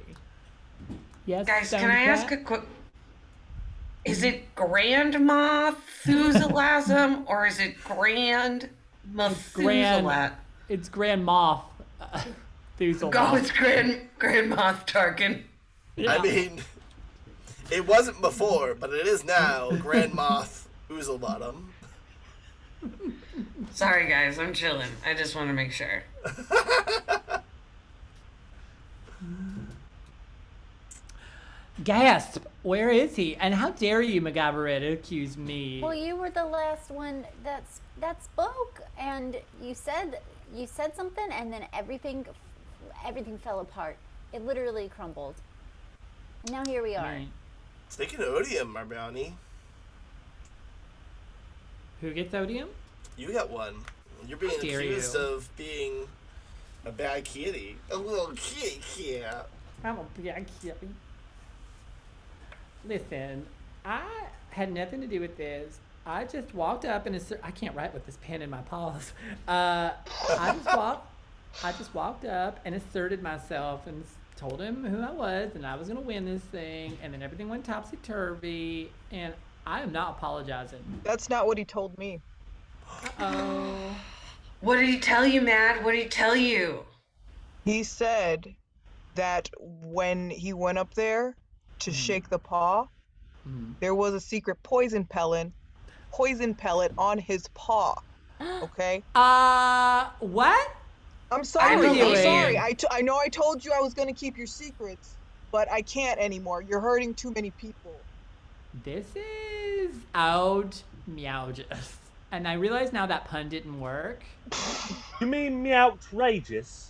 Yes, guys, can I ask a quick... Is it Grandma Thuzelasm or is it Grand Methuselah? It's Grand Moth Thuzel. Go, it's Grand Moth Tarkin. Yeah. I mean, it wasn't before, but it is now. Grand Moth Oozlebottom. Sorry, guys, I'm chilling. I just want to make sure. Gasp! Where is he? And how dare you, Macgyverette, accuse me? Well, you were the last one that spoke, and you said something, and then everything fell apart. It literally crumbled. And now here we are. Right. Take an odium, Armione. Who gets odium? You got 1. You're being accused of being a bad kitty. A little kitty cat. I'm a bad kitty. Listen, I had nothing to do with this. I just walked up and I can't write with this pen in my paws. I just walked up and asserted myself and told him who I was and I was gonna win this thing. And then everything went topsy-turvy. And I am not apologizing. That's not what he told me. Uh-oh. What did he tell you, Matt? What did he tell you? He said that when he went up there to shake the paw, there was a secret poison pellet on his paw. Okay? What? I'm sorry. I know I told you I was gonna keep your secrets, but I can't anymore. You're hurting too many people. This is outrageous. And I realize now that pun didn't work. You mean meowtrageous?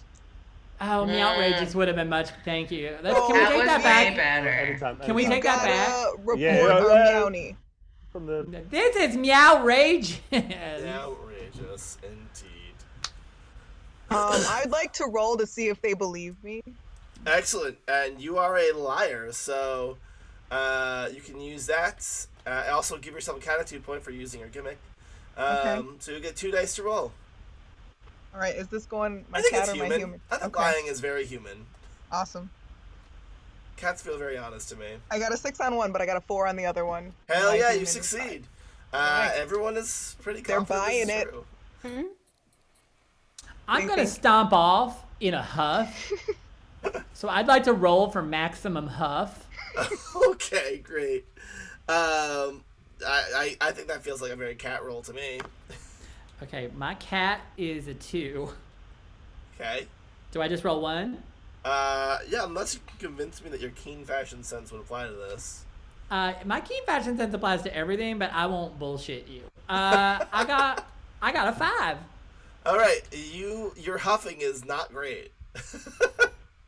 Oh, meowtrageous would have been much. Thank you. Can we that take was that way back? better. Can we take that back? Meowny. From the... This is meowtrageous. Outrageous, indeed. I'd like to roll to see if they believe me. Excellent, and you are a liar, so you can use that. Also, give yourself a catitude point for using your gimmick. Okay. So you get 2 dice to roll. All right, is this going my I think cat it's or human. my human? I think lying is very human. Awesome. Cats feel very honest to me. I got a 6 on one, but I got a 4 on the other one. Hell My yeah, human you is succeed. Everyone is pretty They're confident buying this is it. true. I'm going to stomp off in a huff. So I'd like to roll for maximum huff. Okay, great. I think that feels like a very cat roll to me. Okay, my cat is a 2. Okay. Do I just roll 1? Yeah, unless you can convince me that your keen fashion sense would apply to this. My keen fashion sense applies to everything, but I won't bullshit you. I got a 5. All right, your huffing is not great.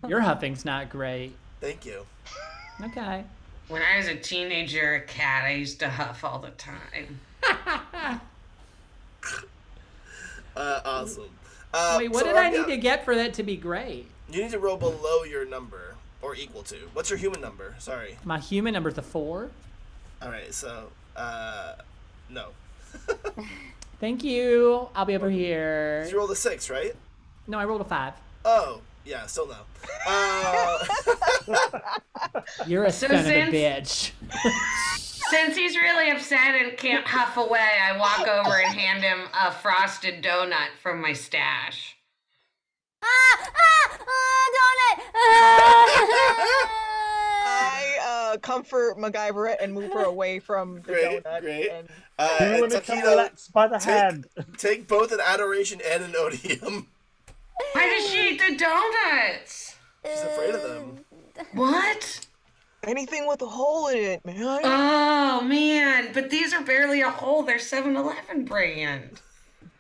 Your huffing's not great. Thank you. Okay. When I was a teenager, a cat, I used to huff all the time. Awesome. Wait, what did I need to get for that to be great? You need to roll below your number, or equal to. What's your human number? Sorry. My human number's a 4. All right, so, no. Thank you. I'll be over here. You rolled a 6, right? No, I rolled a 5. Oh, yeah, still no. You're a son of a bitch. Since he's really upset and can't huff away, I walk over and hand him a frosted donut from my stash. Donut! I comfort Macgyverette and move her away from the donut. Great. And... You want to come relax by the hand? Take both an adoration and an odium. Why does she eat the donuts? She's afraid of them. What? Anything with a hole in it, man. Oh, man. But these are barely a hole. They're 7-Eleven brand.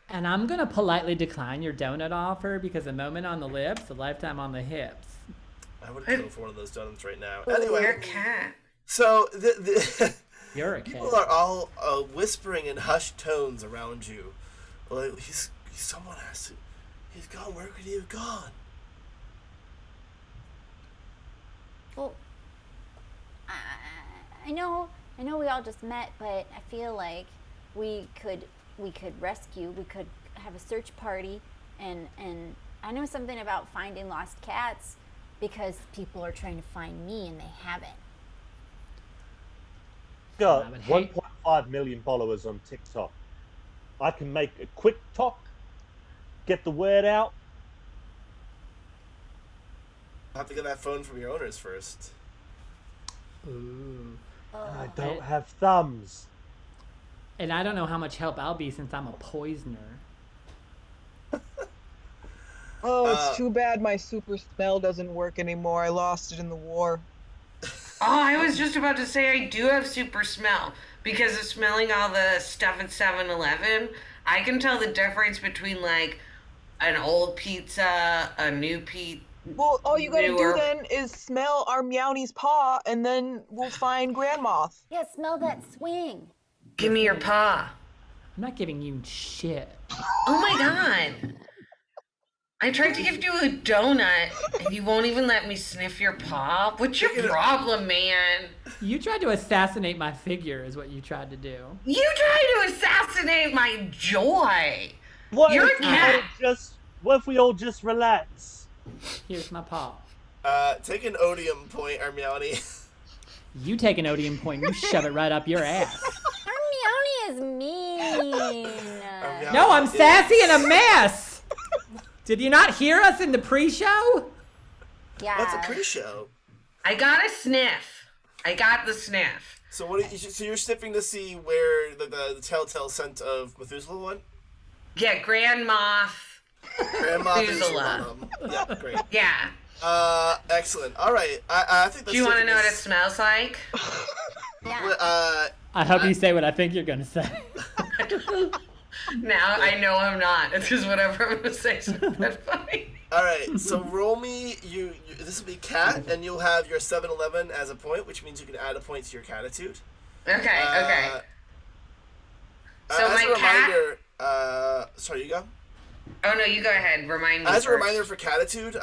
And I'm going to politely decline your donut offer because a moment on the lips, a lifetime on the hips. I would go for one of those donuts right now. Anyway. You're a cat. So, You're a cat. people are all whispering in hushed tones around you. Like, someone has to... He's gone. Where could he have gone? Well, I know we all just met, but I feel like we could rescue. We could have a search party, and I know something about finding lost cats because people are trying to find me and they haven't. Got 1.5 million followers on TikTok. I can make a quick talk, get the word out. I'll have to get that phone from your owners first. Ooh. I don't have thumbs. And I don't know how much help I'll be since I'm a poisoner. Oh, it's too bad my super smell doesn't work anymore. I lost it in the war. Oh, I was just about to say I do have super smell. Because of smelling all the stuff at 7-Eleven, I can tell the difference between, like, an old pizza, a new pizza. Well, all you gotta do then is smell our Meownie's paw, and then we'll find Grandmoth. Yeah, smell that swing. Give me your paw. I'm not giving you shit. Oh my god. I tried to give you a donut, and you won't even let me sniff your paw? What's your problem, man? You tried to assassinate my figure is what you tried to do. You tried to assassinate my joy. What You're if a cat. what if we all just relax? Here's my paw. Take an odium point, Hermione. You take an odium point and you shove it right up your ass. Hermione is mean. No, I'm sassy and a mess. Did you not hear us in the pre-show? Yeah. What's a pre-show? I got a sniff. I got the sniff. So so you're sniffing to see where the telltale scent of Methuselah went? Yeah, Grand Moth. Grandma Methuselah. Yeah, great. Yeah. Excellent. All right. I think that's. Do you want to know what it smells like? Yeah. I hope you say what I think you're gonna say. Now I know I'm not. It's just whatever I'm gonna say. So that's funny. All right. So roll me. You. This will be cat, and you'll have your 7-Eleven as a point, which means you can add a point to your catitude. Okay. Okay. So as my a reminder, sorry, you go. Oh no, you go ahead. Remind me. As a first. reminder for catitude,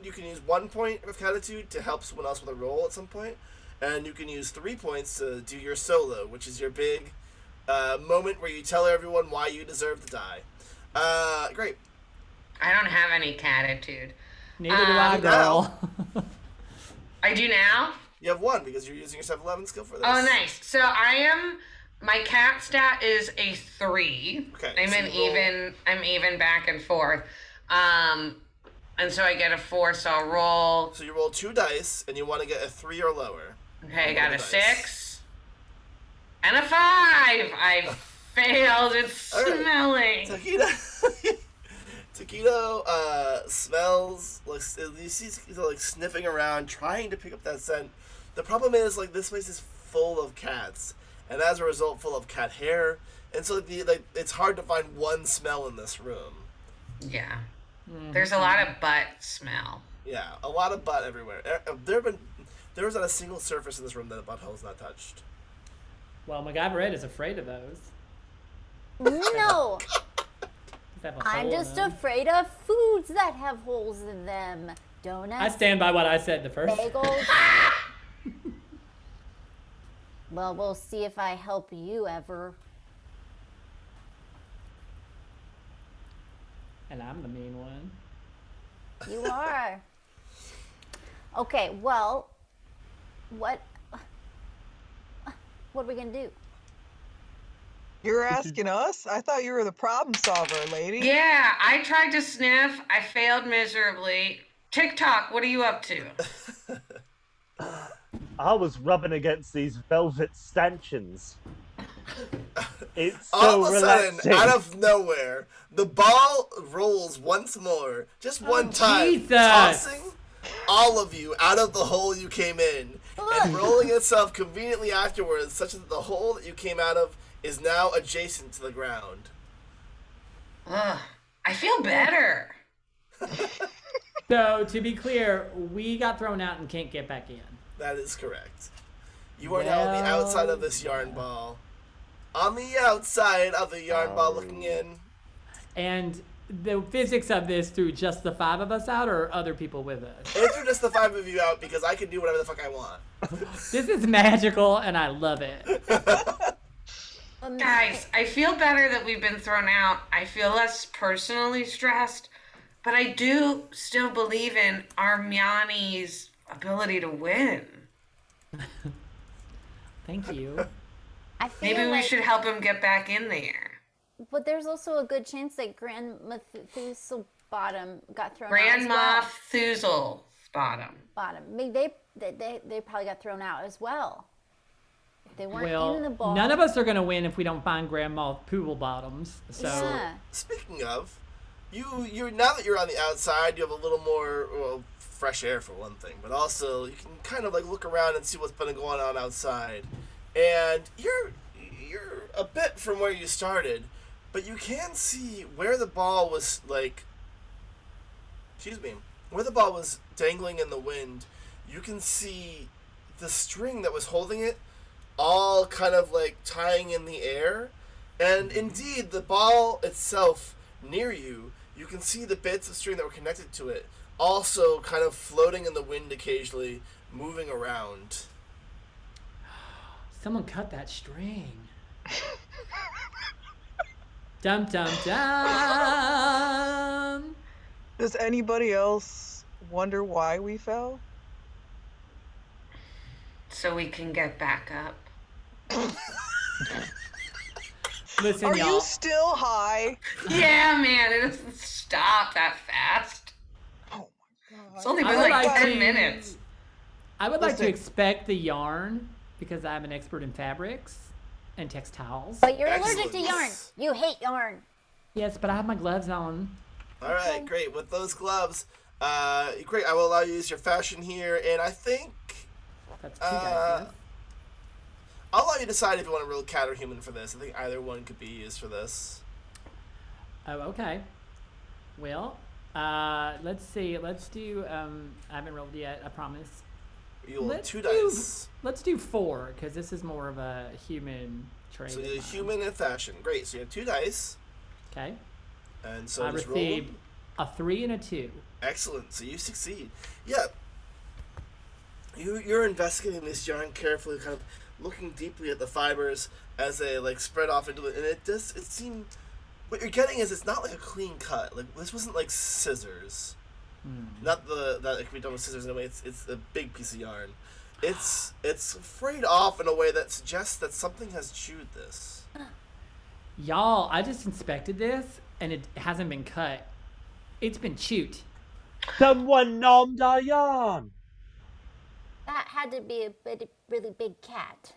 you can use 1 point of catitude to help someone else with a roll at some point, and you can use 3 points to do your solo, which is your big moment where you tell everyone why you deserve to die. Great. I don't have any catitude. Neither do I, girl. I do now? You have 1 because you're using your 7-Eleven skill for this. Oh, nice. So I am My cat stat is a 3. Okay. I'm even back and forth. And so I get a 4, so I'll roll. So you roll 2 dice, and you want to get a 3 or lower. Okay, I got a 6 and a 5. I failed. It's smelling. Taquito smells like you see he's like sniffing around, trying to pick up that scent. The problem is like this place is full of cats, and as a result, full of cat hair, and so it's hard to find one smell in this room. Yeah, there's a lot of butt smell. Yeah, a lot of butt everywhere. There was not a single surface in this room that a butthole's not touched. Well, Macgyverette is afraid of those. No. Have a I'm hole in just them. afraid of foods that have holes in them. Donuts. I stand by what I said the first. Bagels. Well, we'll see if I help you ever. And I'm the mean one. You are. Okay, well, what are we gonna do? You're asking us? I thought you were the problem solver, lady. Yeah, I tried to sniff. I failed miserably. TikTok, what are you up to? I was rubbing against these velvet stanchions. It's so All of a relaxing. sudden, out of nowhere, the ball rolls once more, just one time, Jesus. tossing all of you out of the hole you came in, and rolling itself conveniently afterwards, such that the hole that you came out of is now adjacent to the ground. Ugh, I feel better. So, to be clear, we got thrown out and can't get back in. That is correct. You are now on the outside of this yarn ball. On the outside of the yarn ball looking in. And the physics of this threw just the 5 of us out, or other people with us? It threw just the 5 of you out because I can do whatever the fuck I want. This is magical, and I love it. Guys, I feel better that we've been thrown out. I feel less personally stressed, but I do still believe in Armiani's ability to win. Thank you. I feel Maybe we like, should help him get back in there. but there's also a good chance that Grand Methuselah got thrown out Grand as well. Methuselah bottom. Bottom. I mean, they probably got thrown out as well. If they weren't in the Well, ball. none of us are going to win if we don't find Grandma Poodle Bottoms. So, Yeah. Speaking of, you now that you're on the outside, you have a little more fresh air for one thing, but also you can kind of like look around and see what's been going on outside. And you're a bit from where you started, but you can see where the ball was where the ball was dangling in the wind. You can see the string that was holding it all kind of like tying in the air. And indeed, the ball itself near you, you can see the bits of string that were connected to it also kind of floating in the wind occasionally, moving around. someone cut that string. Dum dum dum. Does anybody else wonder why we fell? So we can get back up. Listen, Are y'all. you still high? Yeah, man, it doesn't stop that fast. Oh my god. It's only been I would like like 10 to- minutes. I would like to Listen. expect the yarn because I'm an expert in fabrics and textiles. But you're allergic to Excellent. yarn. You hate yarn. Yes, but I have my gloves on. All right, great. With those gloves, great. I will allow you to use your fashion here, and I think That's 2 guys. I'll let you decide if you want a real cat or human for this. I think either one could be used for this. Oh, okay. Well, let's see. Let's do. I haven't rolled yet. I promise. You'll have 2 do- dice. Let's do 4 because this is more of a human trait. So of you're mine. human and fashion. Great. So you have 2 dice, Okay. and so I just roll received them. a 3 and a 2. Excellent. So you succeed. Yeah. You're investigating this yarn carefully, kind of looking deeply at the fibers as they like spread off into it, and it seemed. What you're getting is it's not like a clean cut. Like this wasn't like scissors. Not that it can be done with scissors in a way. It's a big piece of yarn. It's frayed off in a way that suggests that something has chewed this. Y'all, I just inspected this, and it hasn't been cut. It's been chewed. Someone nommed our yarn. That had to be a really big cat.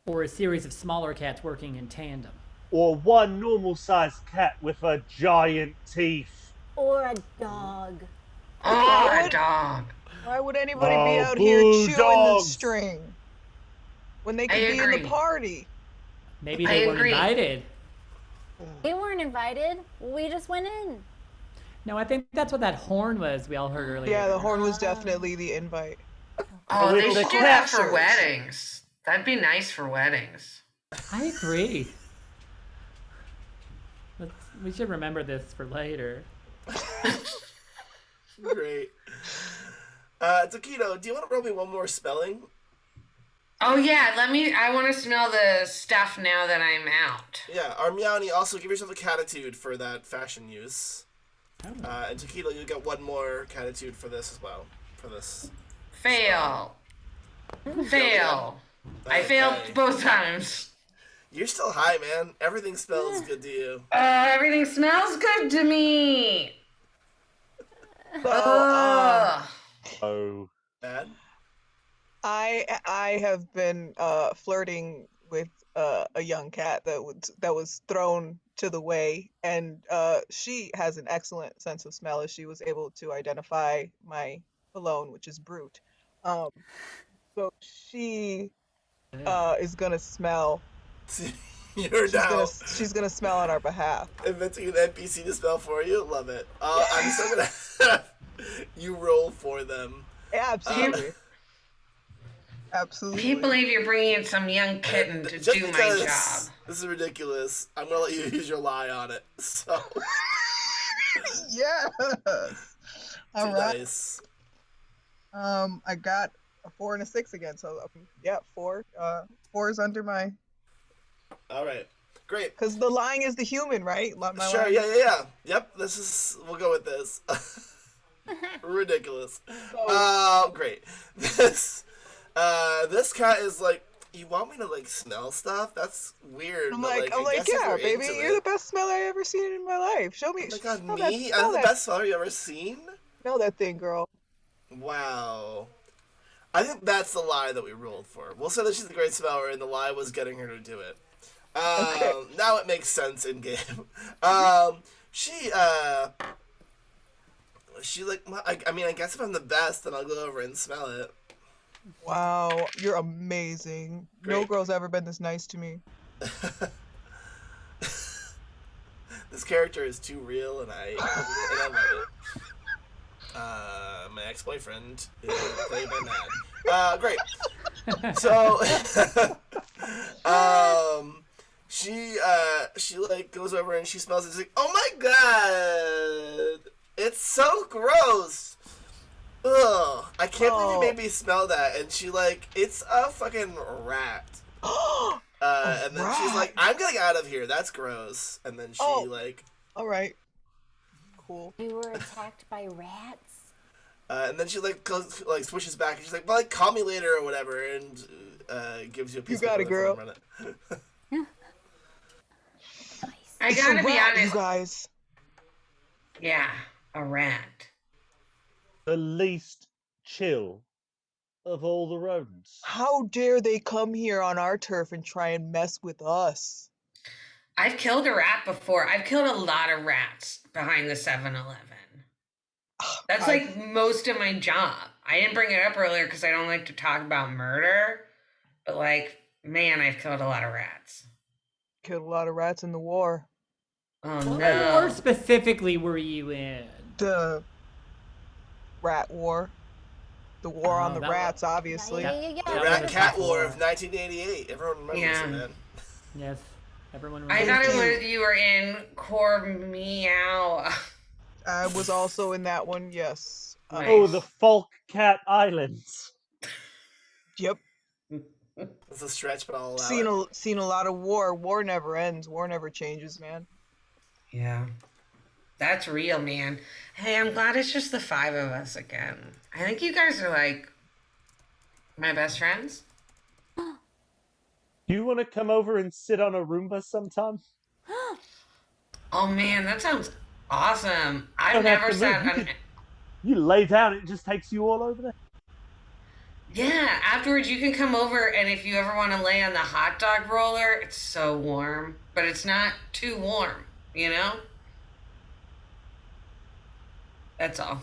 Or a series of smaller cats working in tandem. Or one normal-sized cat with a giant teeth. Or a dog. Oh, a dog. Why would anybody be out here chewing the string when they could be in the party? Maybe they weren't invited. We weren't invited. We just went in. No, I think that's what that horn was we all heard earlier. Yeah, the horn was definitely the invite. Oh, they should do that for weddings. That'd be nice for weddings. I agree. We should remember this for later. Great. Taquito, do you want to roll me one more spelling? Oh yeah, I want to smell the stuff now that I'm out. Yeah, Armiani, also give yourself a catitude for that fashion use. And Taquito, you get one more catitude for this as well. For this. Fail. Fail. I failed both times. You're still high, man. Everything smells good to you. Everything smells good to me. Oh. Bad? I have been flirting with a young cat that was thrown to the way, and she has an excellent sense of smell as she was able to identify my cologne, which is Brute. So she is gonna smell. She's gonna smell on our behalf. Inventing an NPC to spell for you? Love it. I'm still gonna have you roll for them. Absolutely. Absolutely. I can't believe you're bringing in some young kitten to do my job. This is ridiculous. I'm gonna let you use your lie on it. So. Yes. All right. Nice. I got a 4 and a 6 again, so yeah, 4. 4 is under my. All right. Great. Because the lying is the human, right? Sure. Yeah. Yep. We'll go with this. Ridiculous. Great. This cat is like, you want me to like smell stuff? That's weird. I'm but, like, yeah, baby, you're the best smeller I ever seen in my life. Show me. Oh my God, smell me? that- I'm the smell best smeller you ever seen? Smell that thing, girl. Wow. I think that's the lie that we rolled for. We'll say that she's a great smeller, and the lie was getting her to do it. Now it makes sense in game. She like, I mean, I guess if I'm the best, then I'll go over and smell it. Wow, you're amazing. No Great. girl's ever been this nice to me. This character is too real, and I love it. My ex-boyfriend is played by Mad. Great. So, she like goes over and she smells it. She's like, oh my God, it's so gross. Ugh, I can't believe you made me smell that. And she like, it's a fucking rat. And then she's like, I'm getting out of here. That's gross. And then she like. All right. Cool. You were attacked by rats? And then she like goes, like swishes back and she's like, well, like, call me later or whatever, and gives you a piece You of got it, paper girl. from it. I gotta be honest. You guys. Yeah, a rat. The least chill of all the rodents. How dare they come here on our turf and try and mess with us? I've killed a rat before. I've killed a lot of rats behind the 7-Eleven. That's like most of my job. I didn't bring it up earlier because I don't like to talk about murder. But like, man, I've killed a lot of rats. Killed a lot of rats in the war. Oh What no. war specifically were you in? The rat war. The war on the that rats, obviously. The Rat Cat War of 1988. Everyone remembers it, man. Yes, everyone I remembers. thought it was you were in Core Meow. I was also in that one, yes. Oh, the Folk Cat Islands. Yep. It's a stretch, but I'll allow it. Seen a lot of war. War never ends. War never changes, man. Yeah. That's real, man. Hey, I'm glad it's just the 5 of us again. I think you guys are like My best friends? Do you want to come over and sit on a Roomba sometime? Oh man, that sounds awesome. I've Don't have never to sat move. on. You lay down, it just takes you all over there. Yeah, afterwards you can come over, and if you ever want to lay on the hot dog roller, it's so warm, but it's not too warm, you know? That's all.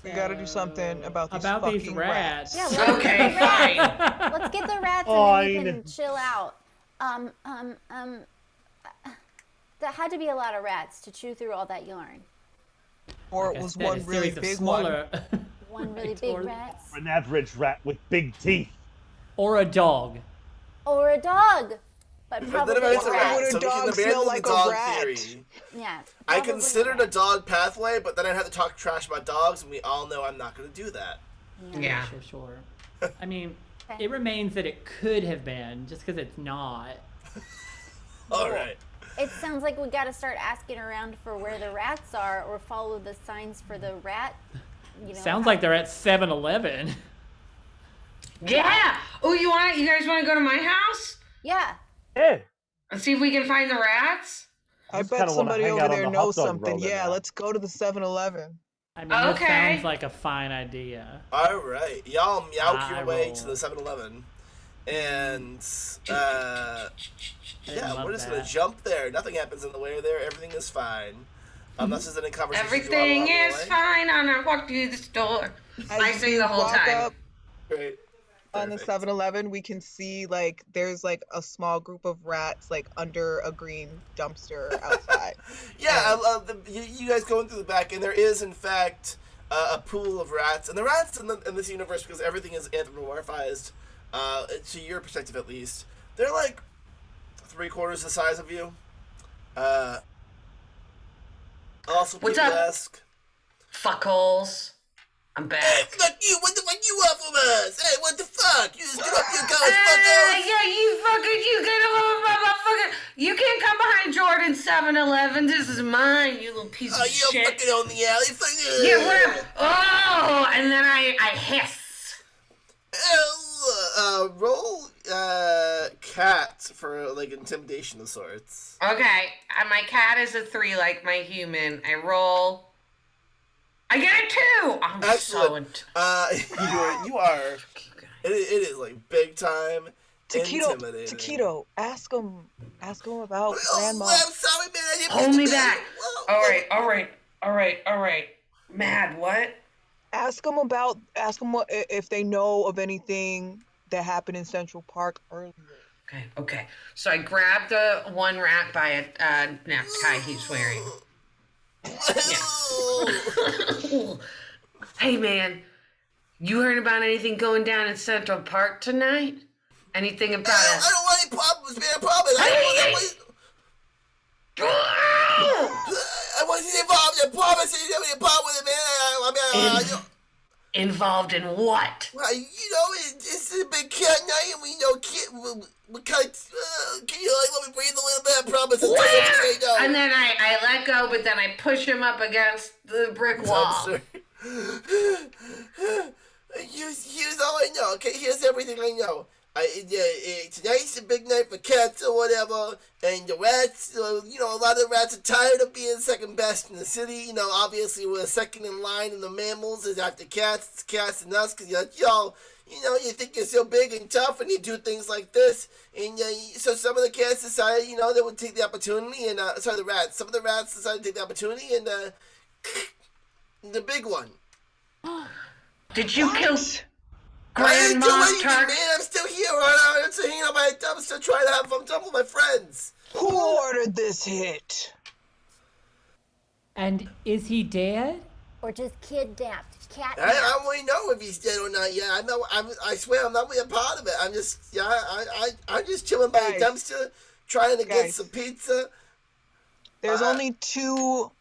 We gotta do something about these these fucking rats. Yeah, let's Okay, get the rats. fine. Let's get the rats and then we can Fine. chill out. There had to be a lot of rats to chew through all that yarn. Or it was one really big one. One really big rat. An average rat with big teeth. Or a dog. Or a dog. But probably then it's a rat. rat, Would a so we can dog smell abandon like the a dog rat? theory. Yeah. I probably considered a dog pathway, but then I'd have to talk trash about dogs, and we all know I'm not going to do that. Yeah. Sure. I mean, it remains that it could have been, just because it's not. All right. It sounds like we got to start asking around for where the rats are, or follow the signs for the rat. You know, Sounds like they're at 7-Eleven. Yeah. Oh, you guys want to go to my house? Yeah. Yeah. And see if we can find the rats? I just bet kinda wanna somebody hang over out on there the knows hot dog something. roller Yeah, now. let's go to the 7-Eleven. I mean, this Okay. sounds like a fine idea. All right. Y'all meowk your I way roll. to the 7-Eleven. And, yeah, love we're just going that. to jump there. Nothing happens in the way there. Everything is fine. Unless there's any conversation. Everything is fine on our walk through the store. I As sing we the whole walk time. up Great. on the 7-Eleven, we can see like there's like a small group of rats like under a green dumpster outside. Yeah, I love you guys going through the back, and there is, in fact, a pool of rats. And the rats in this universe, because everything is anthropomorphized, to your perspective at least, they're like 3/4 the size of you. Also, What's people up? ask, Fuckholes. I'm back. "Hey, fuck you! What the fuck you want from us? Hey, what the fuck? You just get up your guns, fuckers!" Yeah, you get a motherfucker. You can't come behind Jordan 7-Eleven. This is mine, you little piece of You shit. fucking on the alley, fuck you! Yeah, whatever. Oh, and then I hiss. Roll cat for like intimidation of sorts. Okay, my cat is a 3 like my human. I roll. I get a 2. I'm Excellent. so You are. It is like big time intimidating. Taquito, ask him about grandma. I'm sorry, man. I didn't Hold mean me to back. Whoa. All right. Mad, what? Ask them what if they know of anything that happened in Central Park earlier. Okay. So I grabbed the one rat by a necktie he's wearing. Yeah. Hey, man. You heard about anything going down in Central Park tonight? Anything about I don't want any problems, man. I promise. I want to get involved. I promise. I don't have any problem with it, man. Involved in what? Well, it's a big cat night, and we know we can't. Can you let me breathe a little bit? I promise. I'll tell you everything I know. And then I let go, but then I push him up against the brick wall. Here's all I know. Okay, here's everything I know. Tonight's a big night for cats or whatever, and the rats, a lot of rats are tired of being second best in the city. Obviously we're second in line, and the mammals is after cats. It's cats and us, because y'all, you think you're so big and tough, and you do things like this, and so some of the cats decided, they would take the opportunity, and the rats. Some of the rats decided to take the opportunity, and the big one. Did you kill? I didn't do anything, man. I'm still here. I'm still hanging out my I'm still trying to have fun with my friends. Who ordered this hit? And is he dead? Or just kidnapped? I don't really know if he's dead or not yet. I swear I'm not really a part of it. I'm just chilling by the dumpster, trying to get some pizza. There's only 2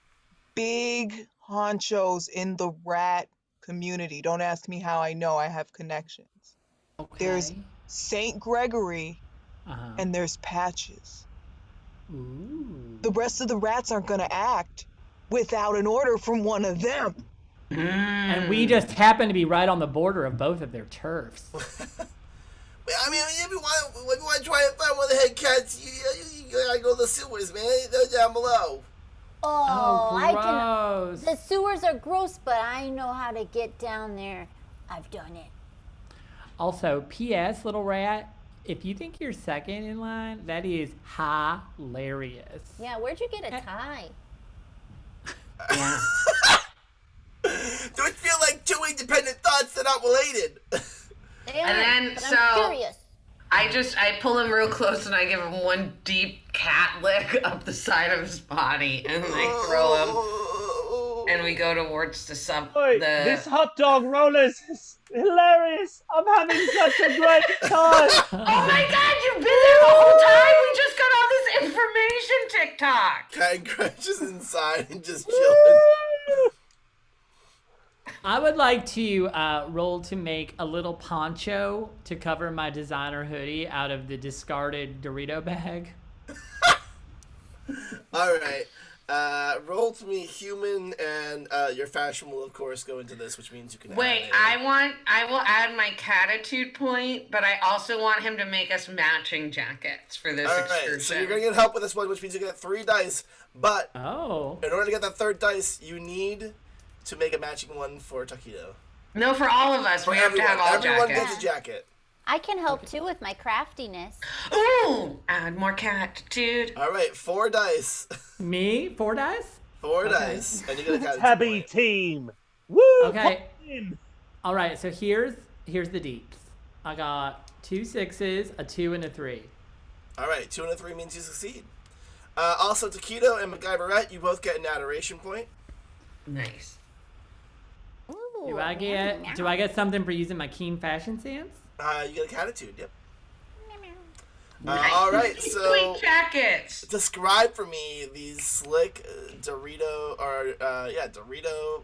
big honchos in the rat community. Don't ask me how I know. I have connections. Okay. There's St. Gregory and there's Patches. Ooh. The rest of the rats aren't going to act without an order from one of them. And we just happen to be right on the border of both of their turfs. I mean, if you want to try and find one of the head cats, you gotta go to the sewers, man. They're down below. Oh, the sewers are gross, but I know how to get down there. I've done it. Also, P.S., little rat, if you think you're second in line, that is hilarious. Yeah, where'd you get a tie? Yeah. Don't feel like two independent thoughts that are related. And then, so I pull him real close and I give him one deep cat lick up the side of his body, and then I throw him, and we go towards the This hot dog roller is hilarious. I'm having such a great time. Oh my God, you've been there the whole time. We just got all this information, TikTok. Cat crunches inside and just chilling. I would like to roll to make a little poncho to cover my designer hoodie out of the discarded Dorito bag. All right. Roll to me human, and your fashion will of course go into this, which means you can. Wait, I will add my catitude point, but I also want him to make us matching jackets for this excursion. Right, so you're gonna get help with this one, which means you get 3 dice. But in order to get that 3rd dice, you need to make a matching one for Taquito. No, for all of us. We have to have all everyone jackets. gets a jacket. I can help too with my craftiness. Ooh, add more catitude. All right, 4 dice. Me? 4 dice? 4 dice, and you get a catitude Tabby point. team. Woo! Okay. All right, so here's the deeps. I got 2 6s, a 2, and a 3. All right, 2 and a 3 means you succeed. Also, Taquito and Macgyverette, you both get an adoration point. Nice. Ooh, Do I get something for using my keen fashion sense? You get a catitude, yep. All right, so Sweet jackets. Describe for me these slick Dorito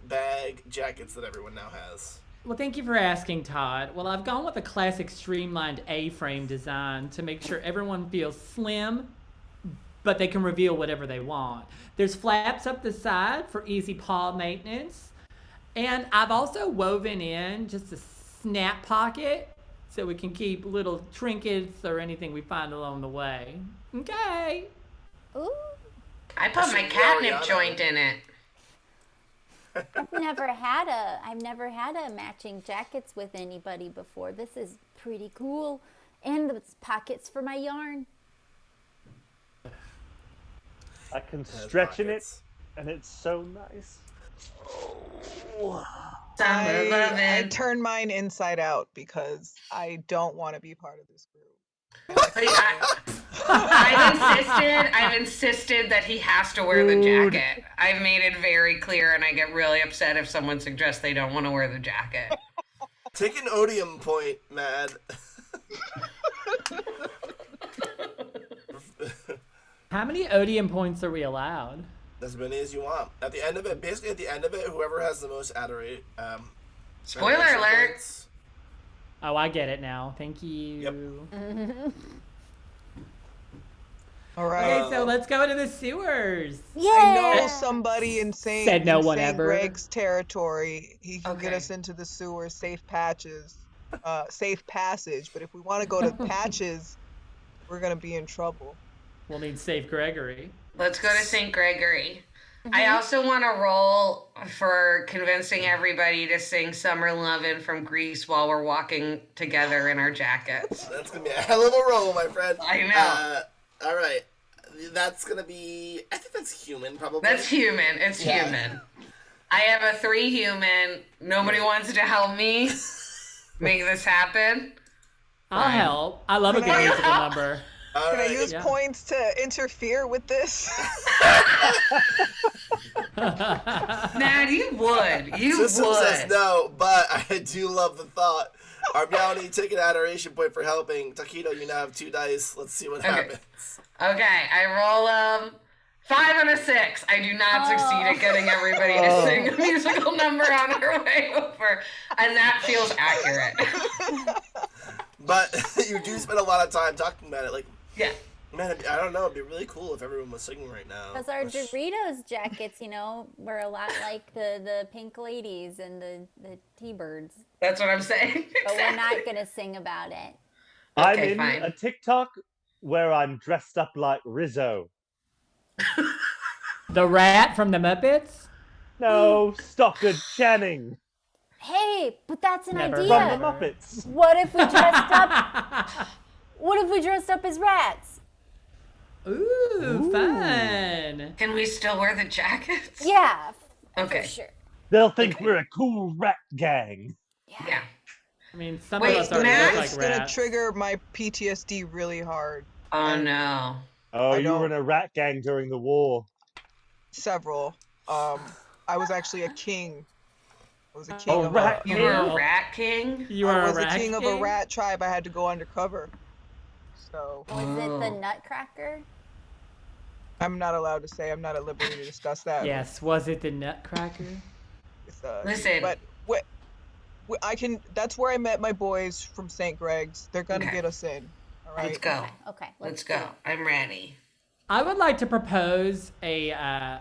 bag jackets that everyone now has. Well, thank you for asking, Todd. Well, I've gone with a classic streamlined A-frame design to make sure everyone feels slim, but they can reveal whatever they want. There's flaps up the side for easy paw maintenance. And I've also woven in just a snap pocket so we can keep little trinkets or anything we find along the way. Okay. Ooh. I put my catnip joint in it. I've never had a matching jackets with anybody before. This is pretty cool. And the pockets for my yarn. I can stretch in it, and it's so nice. I turn mine inside out because I don't want to be part of this group. I've insisted that he has to wear the jacket. I've made it very clear, and I get really upset if someone suggests they don't want to wear the jacket. Take an odium point, Mad. How many odium points are we allowed? As many as you want. At the end of it, whoever has the most Spoiler alert! Points. Oh, I get it now. Thank you. Yep. All right. Okay, so let's go to the sewers. I know somebody in St. Said no one St. ever. Greg's territory. He can get us into the sewer, safe passage. But if we want to go to patches, we're gonna be in trouble. We'll need safe Gregory. Let's go to St. Gregory. I also want to roll for convincing everybody to sing Summer Lovin' from Greece while we're walking together in our jackets. That's going to be a hell of a roll, my friend. I know. All right. That's going to be... I think that's human, probably. That's human. It's human. I have a 3 human. Nobody wants to help me make this happen. I'll help. I love a good musical number. Can I use points to interfere with this? Nah, you would. System says no, but I do love the thought. Armiani, take an adoration point for helping. Taquito, you now have 2 dice. Let's see what happens. Okay, I roll 5 and a 6. I do not succeed at getting everybody to sing a musical number on our way over, and that feels accurate. But you do spend a lot of time talking about it, like. Yeah. Man, I don't know. It'd be really cool if everyone was singing right now. Because our Doritos jackets, were a lot like the pink ladies and the T-birds. That's what I'm saying. But we're not going to sing about it. I'm in a TikTok where I'm dressed up like Rizzo. The rat from the Muppets? No, Stockard Channing. Hey, but that's an idea. From the Muppets. What if we dressed up? What if we dressed up as rats? Ooh, fun. Can we still wear the jackets? Yeah. Okay. For sure. They'll think we're a cool rat gang. Yeah. I mean, some of us already look like It's gonna rats. trigger my PTSD really hard. Oh no. Oh, you were in a rat gang during the war. Several. I was actually a king. I was a king Oh, of rat a, You were a rat king? You I are was a a rat king of a king? rat tribe. I had to go undercover. So Was it the Nutcracker? I'm not allowed to say. I'm not at liberty to discuss that. Yes, was it the Nutcracker? Listen. But I can. That's where I met my boys from St. Greg's. They're gonna get us in. All right. Let's go. Okay. Let's go. I'm ready. I would like to propose a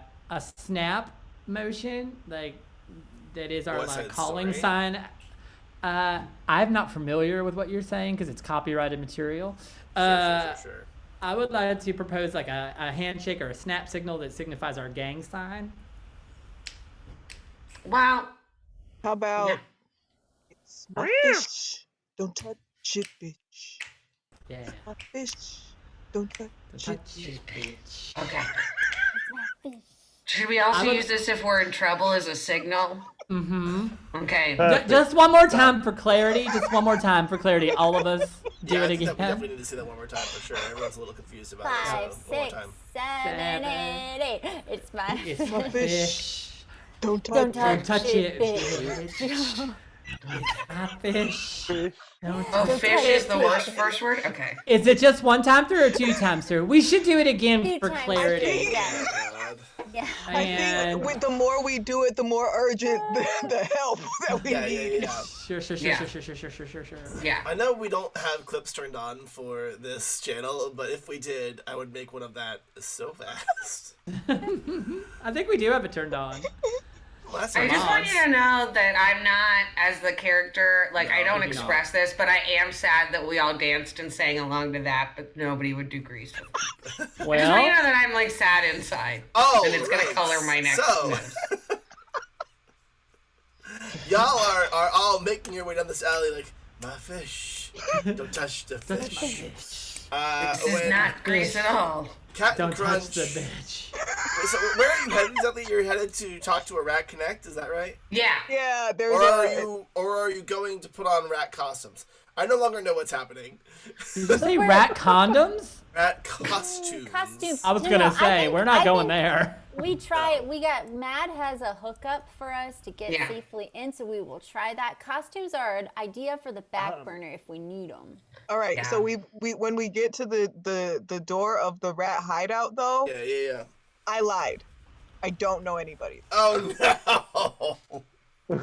snap motion, like that is our What's that, calling sorry? sign. I'm not familiar with what you're saying because it's copyrighted material. Sure. I would like to propose like a handshake or a snap signal that signifies our gang sign. Wow. How about Yeah. it's my fish? Don't touch it, bitch. Yeah. My fish. Don't touch it, bitch. Okay. Should we also I would- use this if we're in trouble as a signal? Mm-hmm. Okay. Just one more time for clarity. Just one more time for clarity. All of us do Yeah, I it think again. that we definitely need to see that one more time for sure. Everyone's a little confused about 5, it. So, one more 6, time. 7, 8, 8. It's my It's my fish. Don't Don't touch it, bitch. It's my fish. Oh, fish is the worst first word? Okay. Is it just one time through or 2 times through? We should do it again Two for times clarity. through, yeah. Yeah. I think the more we do it, the more urgent the help that we need. Sure. Yeah. I know we don't have clips turned on for this channel, but if we did, I would make one of that so fast. I think we do have it turned on. Well, that's I just want you to know that I'm not, as the character, like, I don't you're express this, but I am sad that we all danced and sang along to that, but nobody would do Grease with me. I just want you to know that I'm, like, sad inside. Oh, and it's going to color my next moves. Y'all are all making your way down this alley like, my fish. Don't touch the fish. This is not Grease at all. Captain Don't Crunch. touch the bitch. So where are you headed exactly? You're headed to talk to a Rat Connect, is that right? Yeah. Yeah, there's or are you going to put on rat costumes? I no longer know what's happening. Did you say rat condoms? Rat costumes. Costumes. I was No, gonna I say think- we're not I going think there. We try. Matt has a hookup for us to get Yeah. safely in, so we will try that. Costumes are an idea for the back burner if we need them. All right, Yeah. so we when we get to the door of the rat hideout though, Yeah. I lied. I don't know anybody. Oh no.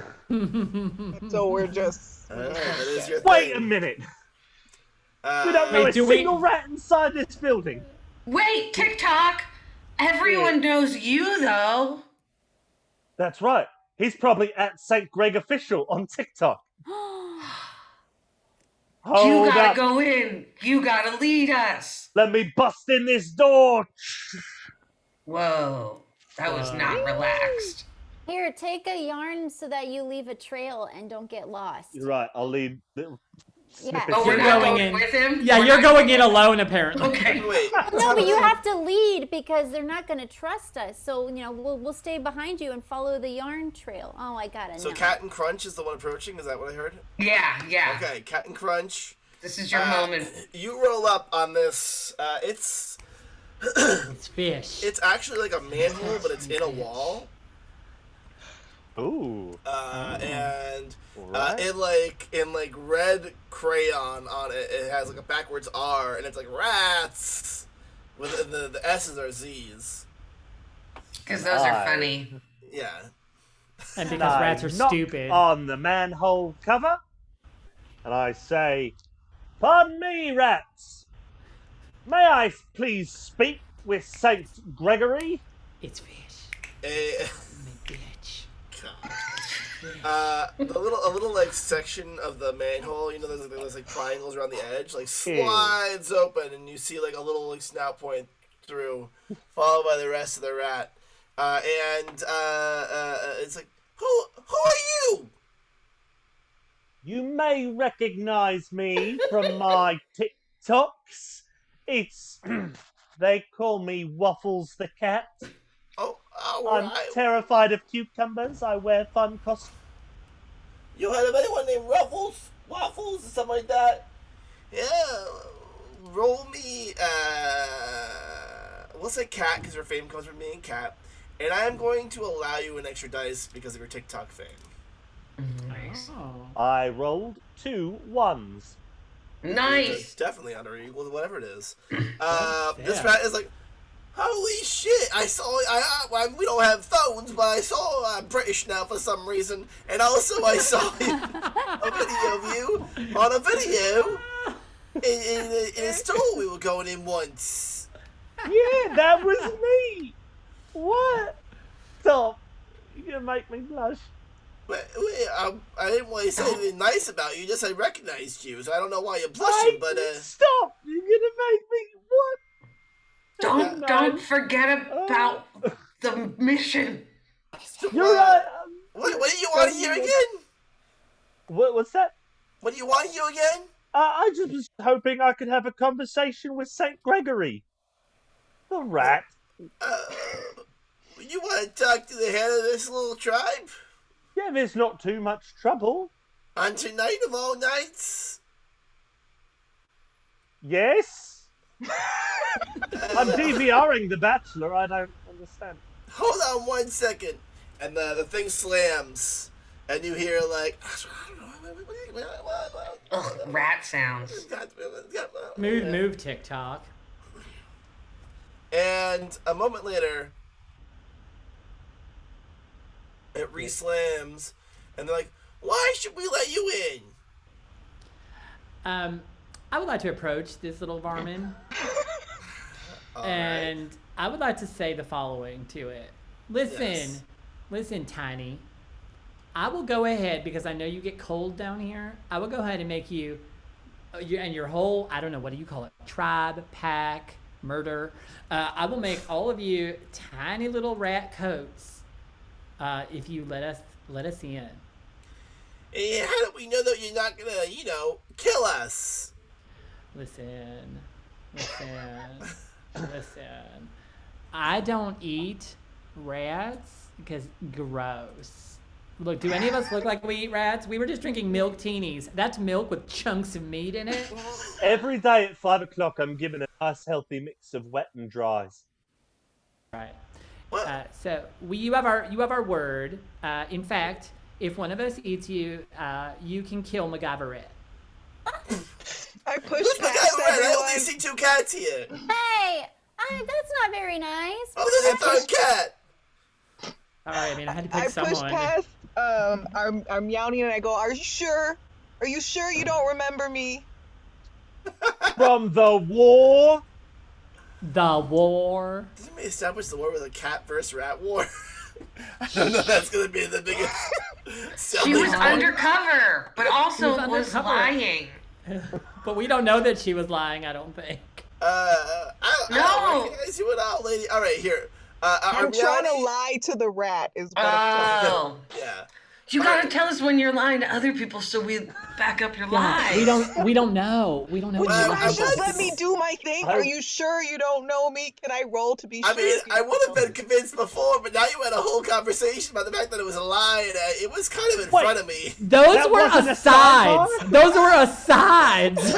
So we're just Alright, that is your Wait a thing. minute. We don't know Wait, a single rat inside this building. Wait, TikTok! Everyone knows you, though. That's right. He's probably at St. Greg Official on TikTok. You Hold gotta up. go in. You gotta lead us. Let me bust in this door. Whoa. That was not relaxed. Here, take a yarn so that you leave a trail and don't get lost. You're right. I'll leave. Yeah. Oh, You're we're not going going in. with him? Yeah, We're you're not going in alone apparently. Okay. Wait. No, but you have to lead because they're not going to trust us. So, we'll stay behind you and follow the yarn trail. Oh, I got it. So Captain Crunch is the one approaching, is that what I heard? Yeah. Okay, Captain Crunch. This is your moment. You roll up on this, it's It's fish. it's actually like a manhole, but it's in a wall. Ooh. And Right. in red crayon on it, it has like a backwards R, and it's like rats. With the S's are Z's. Because those are funny. Yeah. And because rats are knock stupid. on the manhole cover, and I say, "Pardon me, rats. May I please speak with Saint Gregory? It's fish. Bitch. A little like section of the manhole, you know, there's like triangles around the edge, like slides open, and you see like a little like snout point through, followed by the rest of the rat, and it's like, who are you? You may recognize me from my TikToks. It's they call me Waffles the cat. I'm terrified of cucumbers. I wear fun costumes. You heard of anyone named Ruffles, Waffles, or something like that? Yeah, roll me. We'll say cat because her fame comes from being cat, and I am going to allow you an extra dice because of your TikTok fame. Nice. I rolled 2 1s. Nice. It's definitely under equal to whatever it is. This rat is like, holy shit! We don't have phones, but I saw. I'm British now for some reason, and also I saw a video of you on a video in a store we were going in once. Yeah, that was me. What? Stop! You're gonna make me blush. Wait, I didn't want to say anything nice about you. Just I recognized you, so I don't know why you're blushing. But stop! You're gonna make me what? Don't forget about the mission. You're right. What do you want to hear again? What's that? What do you want to hear again? I just was hoping I could have a conversation with Saint Gregory. The rat. You want to talk to the head of this little tribe? Yeah, there's not too much trouble. On tonight of all nights? Yes? I'm DVRing The Bachelor, I don't understand. Hold on 1 second. And the thing slams. And you hear like... Ugh, rat sounds. Move, TikTok. And a moment later... It re-slams, and they're like, why should we let you in? I would like to approach this little varmint. And I would like to say the following to it. Listen, Tiny. I will go ahead, because I know you get cold down here. I will go ahead and make you and your whole, I don't know, what do you call it? Tribe, pack, murder. I will make all of you tiny little rat coats. If you let us in. And how do we know that you're not gonna, kill us? Listen. I don't eat rats because gross. Look, do any of us look like we eat rats? We were just drinking milk teenies. That's milk with chunks of meat in it. Every day at 5 o'clock, I'm given a nice healthy mix of wet and dries. Right. So you have our word. In fact, if one of us eats you, you can kill Macgyverette. I pushed past everyone. I only see 2 cats here. Hey, that's not very nice. Oh, there's a 3rd cat. All right, I mean, I had to pick someone. I pushed past. I'm yawning and I go, "Are you sure? Are you sure you don't remember me?" From the war. The war. Didn't we establish the war with a cat versus rat war? I don't know. That's gonna be the biggest. She was undercover, but also was lying. But we don't know that she was lying. I don't think. I don't recognize you at all, lady. All right, here. I'm trying to lie to the rat. Is what I'm Oh. Yeah. You gotta tell us when you're lying to other people so we back up your lies. We don't know. We don't know. Would you just let me do my thing? Are you sure you don't know me? Can I roll to be sure? I mean, I would have been convinced before, but now you had a whole conversation about the fact that it was a lie, and it was kind of in front of me. Those were asides. Those were asides.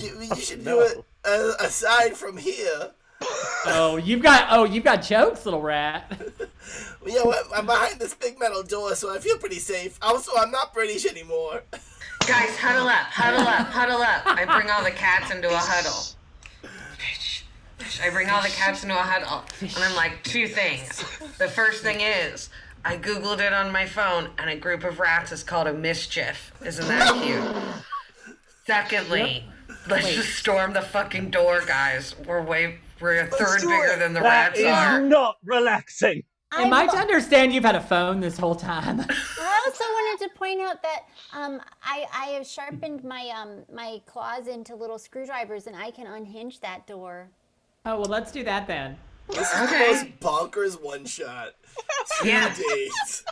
You should do it aside from here. Oh, you've got jokes, little rat. You know what? I'm behind this big metal door, so I feel pretty safe. Also, I'm not British anymore. Guys, huddle up. I bring all the cats into a huddle. I bring all the cats into a huddle, and I'm like, 2 things. The first thing is, I Googled it on my phone, and a group of rats is called a mischief. Isn't that cute? Secondly, Let's Wait. just storm the fucking door, guys. We're a third do bigger it. than the That rats is are. not relaxing. Am I to understand you've had a phone this whole time? I also wanted to point out that I have sharpened my my claws into little screwdrivers, and I can unhinge that door. Oh, well, let's do that then. This is the most bonkers one shot. 2 days.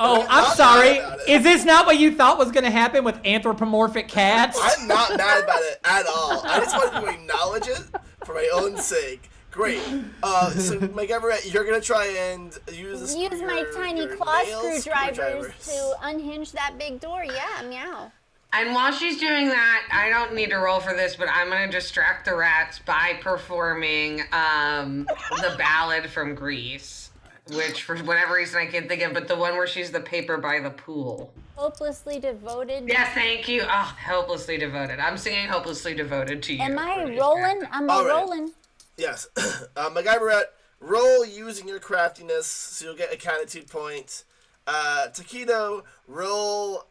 Oh, I'm sorry. Is this not what you thought was going to happen with anthropomorphic cats? I'm not mad about it at all. I just wanted to acknowledge it for my own sake. Great. So, Macgyverette, you're going to try and use my tiny claw nail screwdrivers to unhinge that big door. Yeah, meow. And while she's doing that, I don't need to roll for this, but I'm going to distract the rats by performing the ballad from Greece, which for whatever reason I can't think of, but the one where she's the paper by the pool. Hopelessly devoted. Yeah, thank you. Oh, hopelessly devoted. I'm singing hopelessly devoted to you. Am I rolling? I'm rolling. Yes. Macgyverette, roll using your craftiness, so you'll get a catitude point. Taquito, roll,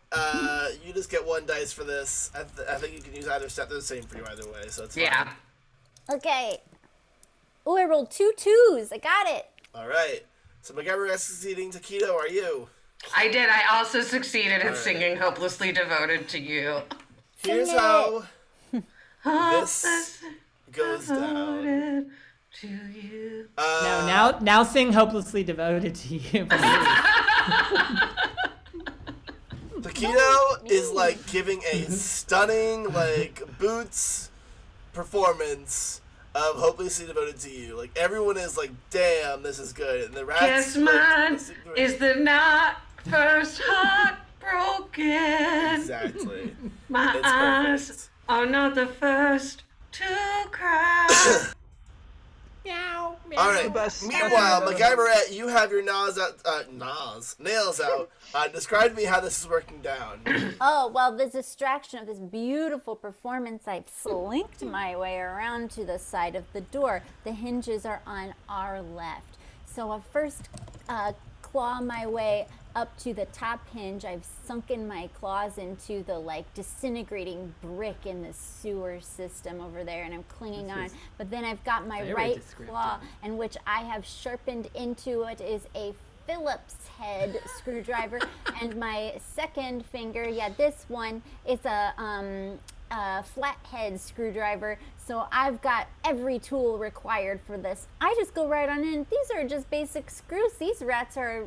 you just get 1 dice for this. I think you can use either step. They're the same for you either way, so it's fine. Yeah. Okay. Oh, I rolled 2 2s. I got it. All right. So Macgyverette's succeeding. Taquito, are you? I did. I also succeeded at singing hopelessly devoted to you. Here's how this goes down. To you. No, now sing Hopelessly Devoted to You. Taquito is like giving a stunning boots performance of Hopelessly Devoted to You. Like everyone is like, damn, this is good. And the rats Guess mine is the not first heart broken. Exactly. My It's eyes perfect. are not the first to cry. Meow. All right. Meanwhile, Macgyverette, you have your nails out. Describe to me how this is working down. Oh, well, the distraction of this beautiful performance, I've slinked my way around to the side of the door. The hinges are on our left. So I'll first claw my way up to the top hinge. I've sunken my claws into the disintegrating brick in the sewer system over there, and I'm clinging on. But then I've got my right claw, and which I have sharpened into it is a Phillips head screwdriver, and my second finger, this one is a flathead screwdriver. So I've got every tool required for this. I just go right on in. These are just basic screws. These rats are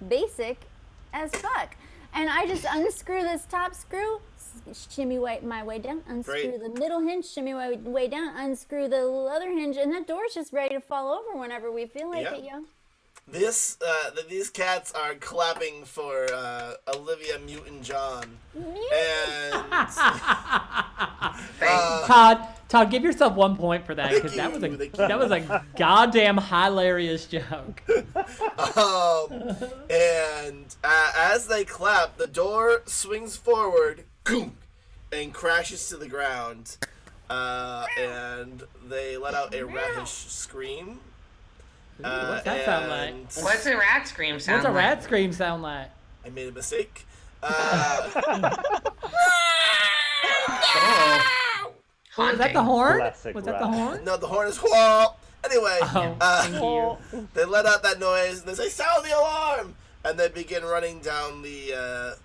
basic as fuck. And I just unscrew this top screw, shimmy my way down, unscrew the middle hinge, shimmy my way down, unscrew the other hinge, and that door's just ready to fall over whenever we feel like it, yo. These cats are clapping for Olivia Newton-John. And Todd, give yourself 1 point for that, because that was a goddamn hilarious joke. And as they clap, the door swings forward, and crashes to the ground, and they let out a rattish scream. What's that sound like? What's a rat scream sound What's a rat scream sound like? I made a mistake. Was that the horn? Classic Was that rat. the horn? No, the horn is whoa. Anyway, thank you. They let out that noise and they say, "Sound the alarm!" And they begin running down the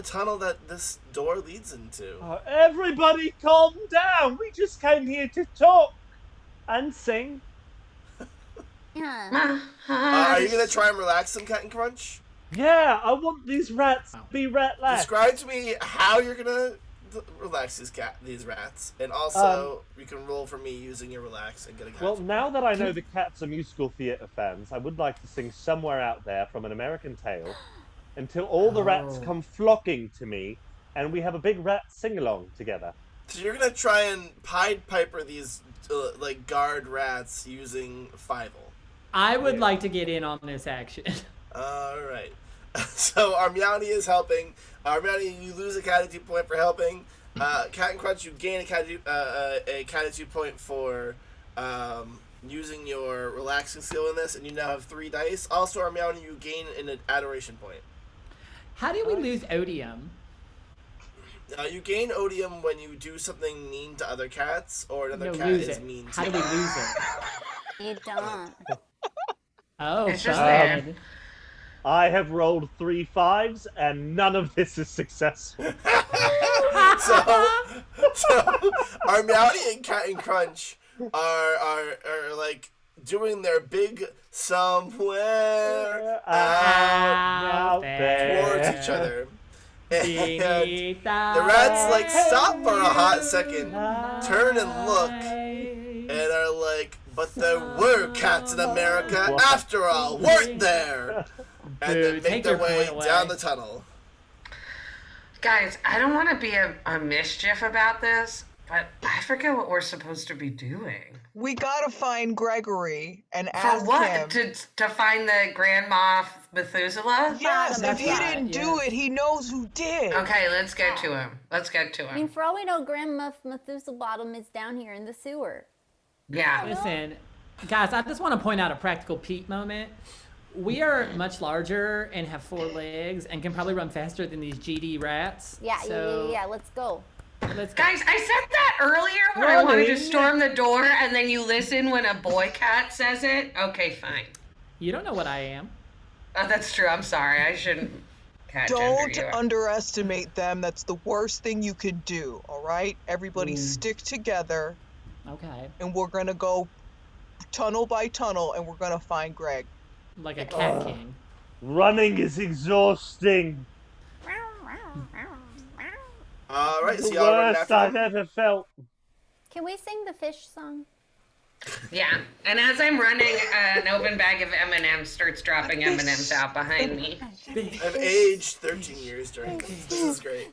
tunnel that this door leads into. Everybody calm down. We just came here to talk and sing. Yeah. Are you gonna try and relax them, Cat and Crunch? Yeah, I want these rats to be rat-lax. Describe to me how you're gonna relax these rats, and also you can roll for me using your relax and get a cat. Well, now that I know the cats are musical theatre fans, I would like to sing Somewhere Out There from An American Tale until all the rats come flocking to me and we have a big rat sing-along together. So you're gonna try and Pied Piper these guard rats using Fievel. I would like to get in on this action. All right. So Armiani is helping. Armiani, you lose a catitude point for helping. Cat and Crunch, you gain a catitude point for using your relaxing skill in this, and you now have 3 dice. Also, Armiani, you gain an adoration point. How do we lose odium? You gain odium when you do something mean to other cats, or another No, cat lose is it. mean to How do we you. lose it? You don't. Oh, It's just fun. I have rolled 3 5s, and none of this is successful. so Armiani and Cat and Crunch are like doing their big somewhere out towards each other. And the rats like stop for a hot second, turn and look, and are like, but there were cats in America after all, weren't there? And then make their way down the tunnel. Guys, I don't want to be a mischief about this, but I forget what we're supposed to be doing. We gotta find Gregory and For ask what? him. To find the Grand Moff Methuselah? Yes, if he didn't do it, he knows who did. Okay, let's get to him. Let's get to I him. mean, for all we know, Grandma Methuselah Bottom is down here in the sewer. Yeah. Listen, guys, I just want to point out a practical Pete moment. We are much larger and have 4 legs and can probably run faster than these GD rats. Yeah, so yeah. Let's go. Let's Guys, I said that earlier when I wanted to storm the door, and then you listen when a boy cat says it. Okay, fine. You don't know what I am. Oh, that's true. I'm sorry. I shouldn't cat gender Don't you. underestimate them. That's the worst thing you could do, all right? Everybody stick together. Okay. And we're going to go tunnel by tunnel, and we're going to find Greg. Like a cat king. Running is exhausting. Alright, so The y'all run worst after I've them? ever felt. Can we sing the fish song? Yeah, and as I'm running, an open bag of M&Ms starts dropping M&Ms out behind me. I've aged 13 years during this. This is great.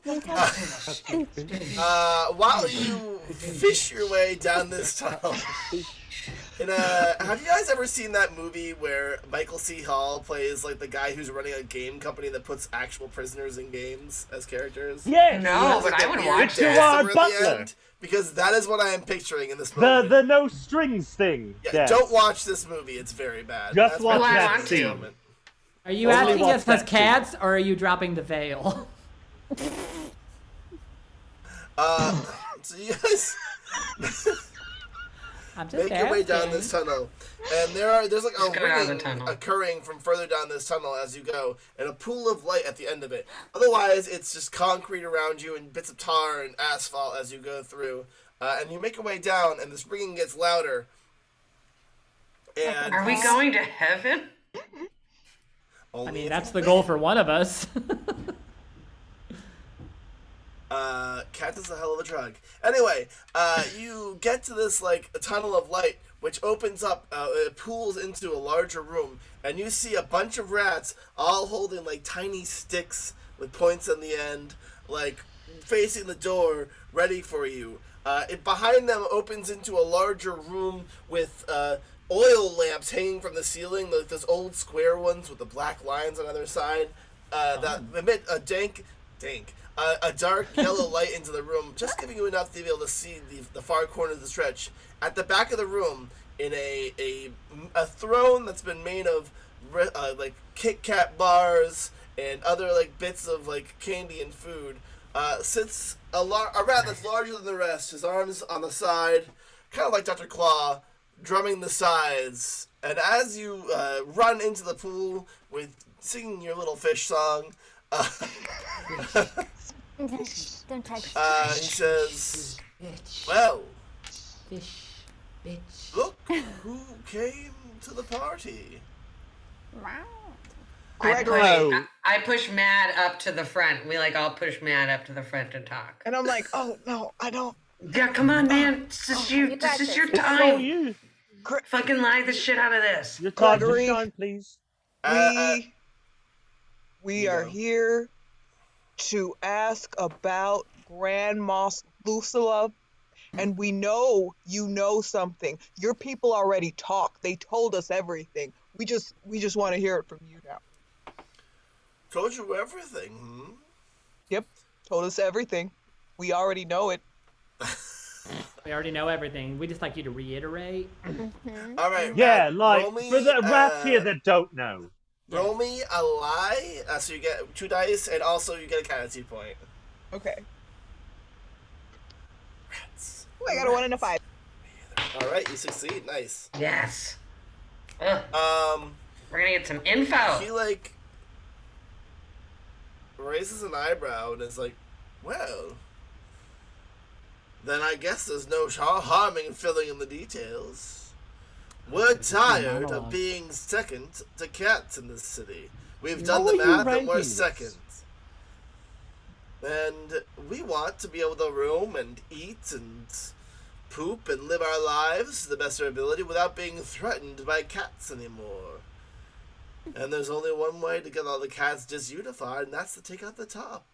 While you fish your way down this tunnel, have you guys ever seen that movie where Michael C. Hall plays like the guy who's running a game company that puts actual prisoners in games as characters? Yes. No, but I would watch It's that. Gerard Butler. Because that is what I am picturing in this movie. The no strings thing. Yeah, Yes. don't watch this movie. It's very bad. Just That's watch my that favorite scene. moment. Are you Only asking watch us as that cats, or are you dropping the veil? So you guys I'm just make your way down asking. this tunnel, and there's like Just a go down the ringing tunnel. occurring from further down this tunnel as you go, and a pool of light at the end of it. Otherwise, it's just concrete around you and bits of tar and asphalt as you go through. And you make your way down, and this ringing gets louder. And Are we going to heaven? I mean, that's the goal for one of us. Cat is a hell of a drug. Anyway, you get to this like a tunnel of light, which opens up, it pools into a larger room, and you see a bunch of rats all holding like tiny sticks with points on the end, like facing the door, ready for you. Behind them opens into a larger room with oil lamps hanging from the ceiling, like those old square ones with the black lines on either side that emit a a dark yellow light into the room, just giving you enough to be able to see the far corner of the stretch. At the back of the room, in a throne that's been made of like Kit Kat bars and other like bits of like candy and food, sits a rat that's larger than the rest. His arms on the side, kind of like Dr. Claw, drumming the sides. And as you run into the pool with singing your little fish song, Don't touch. he says, "Well, Bitch. look who came to the party." I push Matt up to the front. We like all push Matt up to the front to talk. And I'm like, oh, no, I don't. Yeah, come on, man. This is you. This is your time. You. Fucking lie the shit out of this. Your time to Gregory, shine, please. We are here to ask about Grand Moss Lucilla, and we know you know something. Your people already talked. They told us everything. We just want to hear it from you now. Told you everything. Yep, told us everything. We already know it. We already know everything. We just like you to reiterate. All right. Yeah, Matt, like roll me, for the rats here that don't know. roll me a lie, so you get 2 dice, and also you get a character point. Okay. I got a 1 and a 5. All right, you succeed. Nice. Yes. We're gonna get some info. He like raises an eyebrow and is like, "Well, then I guess there's no harm in filling in the details. We're tired of being second to cats in this city. We've done the math and we're second. And we want to be able to roam and eat and poop and live our lives to the best of our ability without being threatened by cats anymore. And there's only one way to get all the cats disunified, and that's to take out the top.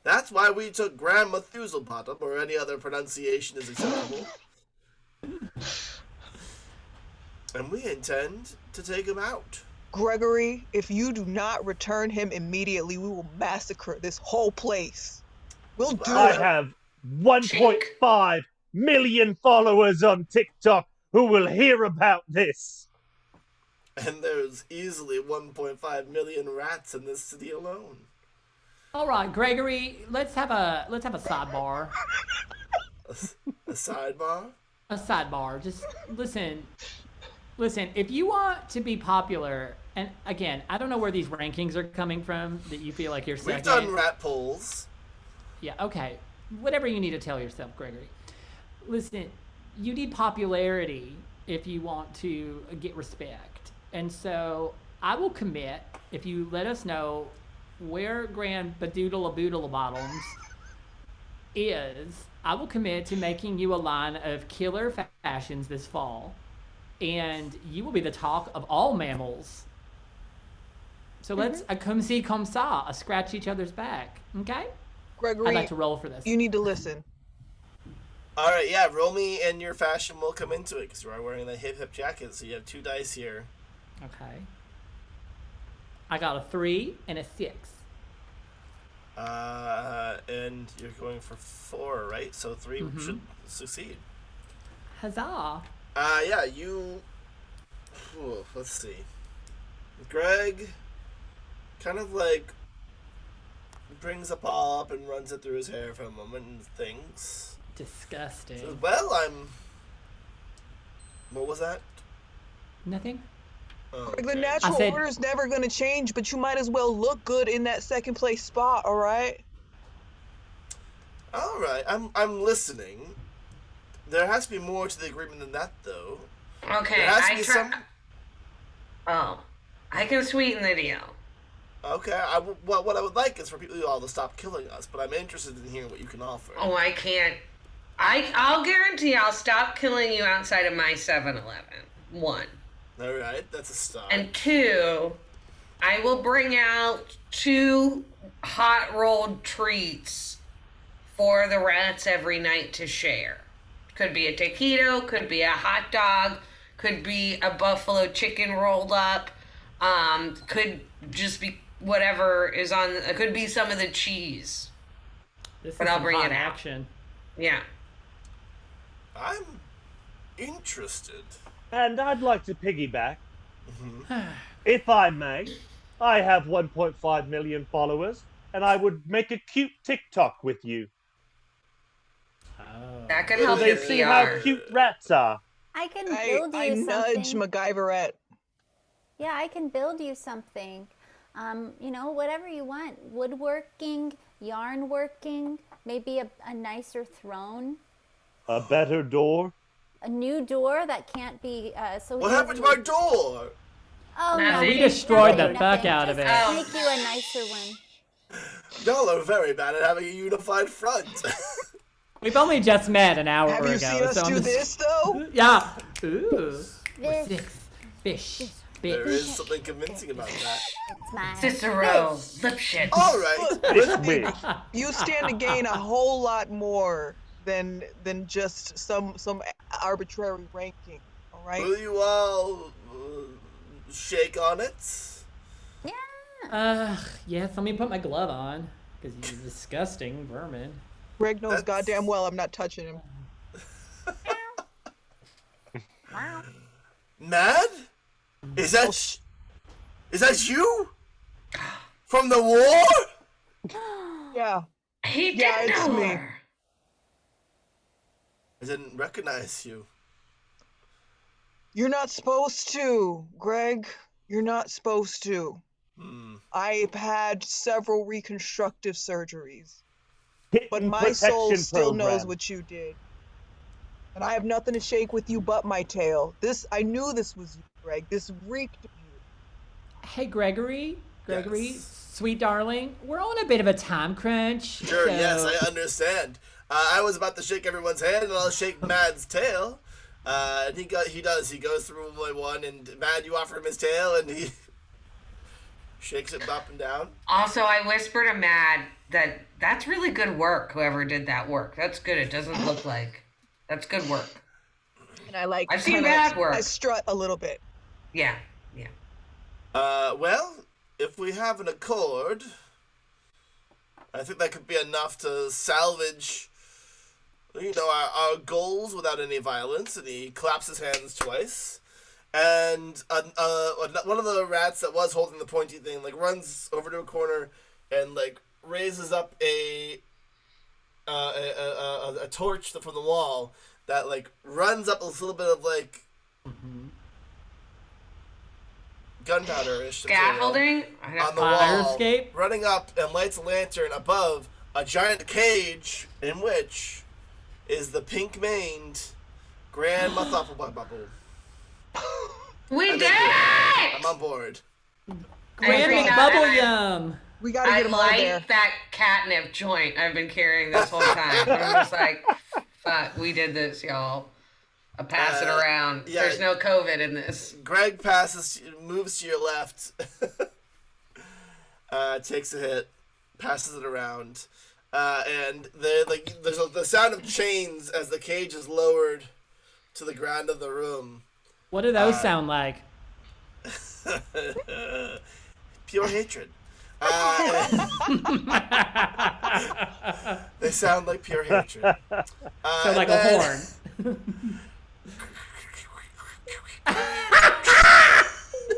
That's why we took Grand Methuselbottom, or any other pronunciation is acceptable. And we intend to take him out. Gregory, if you do not return him immediately, we will massacre this whole place. We'll do I it. have 1.5 million followers on TikTok who will hear about this. And there's easily 1.5 million rats in this city alone. All right, Gregory, let's have a sidebar. A sidebar? A sidebar. Just listen. Listen, if you want to be popular, and again, I don't know where these rankings are coming from that you feel like you're second. We've done rat polls. Yeah, okay. Whatever you need to tell yourself, Gregory. Listen, you need popularity if you want to get respect. And so I will commit, if you let us know where Grand Badoodle Bottoms is, I will commit to making you a line of killer fashions this fall. And you will be the talk of all mammals. So let's a comme ci, comme ça, a scratch each other's back, okay? Gregory, I'd like to roll for this. You need to listen. All right, yeah, roll me and your fashion will come into it because you are wearing the hip hip jacket, so you have 2 dice here. Okay. I got a 3 and a 6. And you're going for 4, right? So 3 should succeed. Huzzah! Yeah, you. Let's see. Greg kind of like brings a paw up and runs it through his hair for a moment and thinks. Disgusting. Says, well, what was that? Nothing. Oh, Greg, the natural order is never going to change, but you might as well look good in that second place spot, all right? All right, I'm listening. There has to be more to the agreement than that, though. Okay, I can sweeten the deal. Okay, what I would like is for people all to stop killing us, but I'm interested in hearing what you can offer. Oh, I can't. I'll guarantee I'll stop killing you outside of my 7-Eleven. 1. All right, that's a start. And 2, I will bring out 2 hot rolled treats for the rats every night to share. Could be a taquito, could be a hot dog, could be a buffalo chicken rolled up, could just be whatever is on, it could be some of the cheese. But I'll bring it out. Action. Yeah. I'm interested. And I'd like to piggyback. If I may, I have 1.5 million followers, and I would make a cute TikTok with you. That could help they your see PR. how cute rats are. I can build you I nudge something. Macgyverette. Yeah, I can build you something. You know, whatever you want. Woodworking, yarn working, maybe a nicer throne. A better door? A new door that can't be so What happened to my door? Oh, no. We destroyed the fuck out of it. Just make you a nicer one. Y'all are very bad at having a unified front. We've only just met an hour Have ago. you seen us do this, though? Yeah. Ooh. What's this? Fish. There is something convincing about that. It's mine. Cicero, lip shit. All right. You stand to gain a whole lot more than just some arbitrary ranking. All right. Will you all shake on it? Yeah. Yes. Let me put my glove on because you're disgusting vermin. Greg knows goddamn well I'm not touching him. Mad? Is that you? From the war? Yeah. He yeah, did it's know me. her. I didn't recognize you. You're not supposed to, Greg. You're not supposed to. I've had several reconstructive surgeries. But my soul still knows what you did. And I have nothing to shake with you but my tail. I knew this was you, Greg. This reeked of you. Hey, Gregory, sweet darling, we're on a bit of a time crunch. Sure, so... yes, I understand. I was about to shake everyone's hand, and I'll shake Mad's tail. And he does. He goes through one by one, and Mad, you offer him his tail, and he shakes it up and down. Also, I whisper to Mad that that's really good work, whoever did that work. That's good. It doesn't look like... That's good work. And I I've seen Mad work. I strut a little bit. Yeah. Well, if we have an accord, I think that could be enough to salvage, our goals without any violence. And he claps his hands twice. And one of the rats that was holding the pointy thing, runs over to a corner and, raises up a torch from the wall that runs up a little bit of gunpowder-ish scaffolding on the wall, running up and lights a lantern above a giant cage in which is the pink-maned Grand Mufflebubble. We did it! I'm on board. Grand Bubble Yum. We gotta get him out of there. I like that catnip joint I've been carrying this whole time. I'm just like, fuck, we did this, y'all. I'll pass it around. Yeah, There's no COVID in this. Greg moves to your left, takes a hit, passes it around, and there's the sound of chains as the cage is lowered to the ground of the room. What do those sound like? Pure hatred. They sound like pure hatred. So like a horn.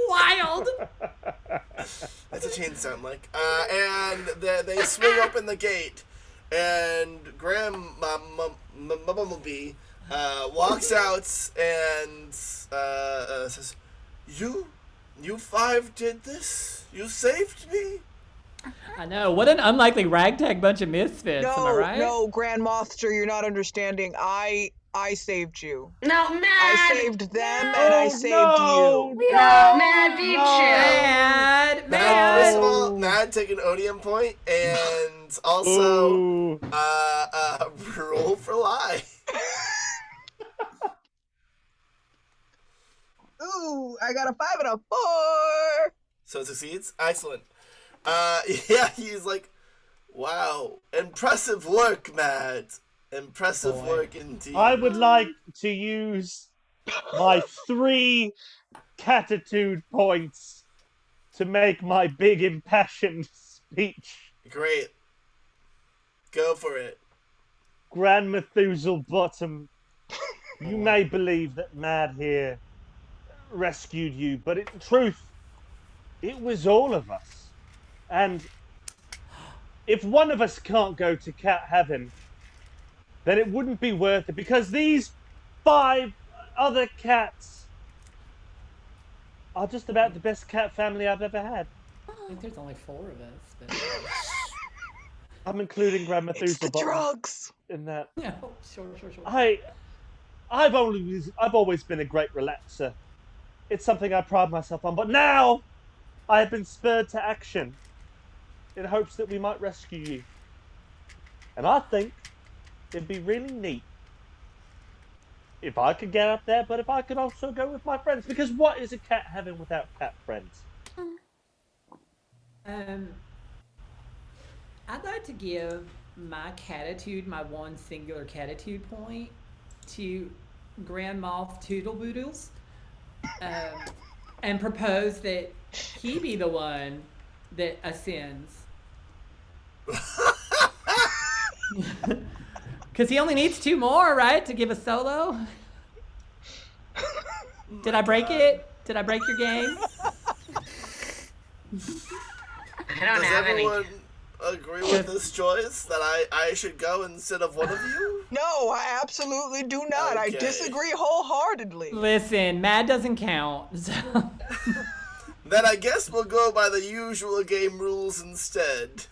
Wild. That's a chain sound like. And they swing open the gate, and Graham Bumblebee walks out and says, "You five did this? You saved me?" I know. What an unlikely ragtag bunch of misfits, am I right? No, Grand Monster, you're not understanding. I saved you. No, Mad! I saved them and I saved you. Mad, be chill. Mad, first of all, Mad, take an odium point, and also roll for lie. Ooh, I got a 5 and a 4. So it succeeds? Excellent. He's like, wow, impressive work, Matt. Impressive work indeed. I would like to use my 3 catitude points to make my big impassioned speech. Great. Go for it. Grand Methuselah Bottom, you may believe that Mad here rescued you, but in truth, it was all of us. And if one of us can't go to cat heaven, then it wouldn't be worth it, because these 5 other cats are just about the best cat family I've ever had. I think there's only 4 of us. But... I'm including Grand Methuselah It's the drugs in that. No, sure. I've always been a great relaxer. It's something I pride myself on, but now I have been spurred to action in hopes that we might rescue you. And I think it'd be really neat if I could get up there, but if I could also go with my friends, because what is a cat heaven without cat friends? I'd like to give my catitude, my 1 singular catitude point, to Grand Moff Toodleboodles, and propose that he be the one that ascends. Because he only needs 2 more, right, to give a solo? Did I break it? Did I break your game? I don't have any. agree with this choice that I should go instead of one of you? No, I absolutely do not. I Okay. disagree wholeheartedly. Listen, Mad doesn't count. So. Then I guess we'll go by the usual game rules instead.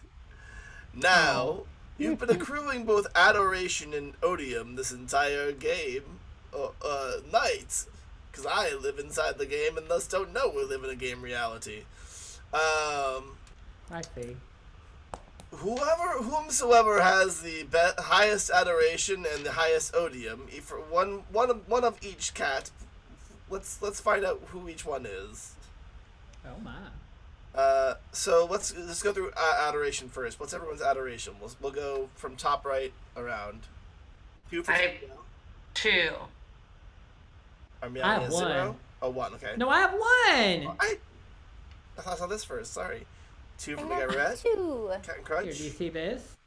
Now, you've been accruing both adoration and odium this entire game night, because I live inside the game and thus don't know we live in a game reality. I see. Whomsoever has the highest adoration and the highest odium, for one of each cat. Let's find out who each one is. Oh my. So let's go through adoration first. What's everyone's adoration? We'll go from top right around. Two for two. I have one. 0? Oh, 1. Okay. No, I have one. I thought I saw this first. Sorry. 2 from Macgyverette. 2. Cat and Crunch. Here, do you see this?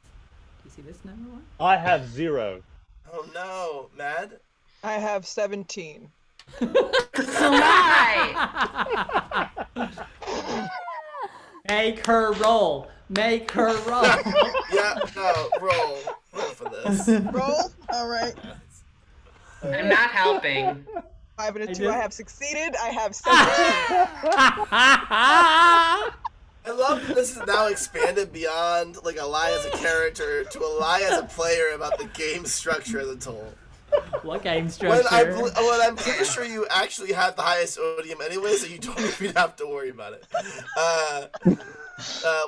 Do you see this number one? I have 0. Oh no, Mad. I have 17. Make her roll. Make her roll. Yeah, no, roll for this. Roll? All right. I'm not helping. 5 and a 2. I have succeeded. I have 17. I love that this is now expanded beyond like a lie as a character to a lie as a player about the game structure as a whole. What game structure? When I'm pretty sure you actually had the highest odium anyway, so you don't even have to worry about it.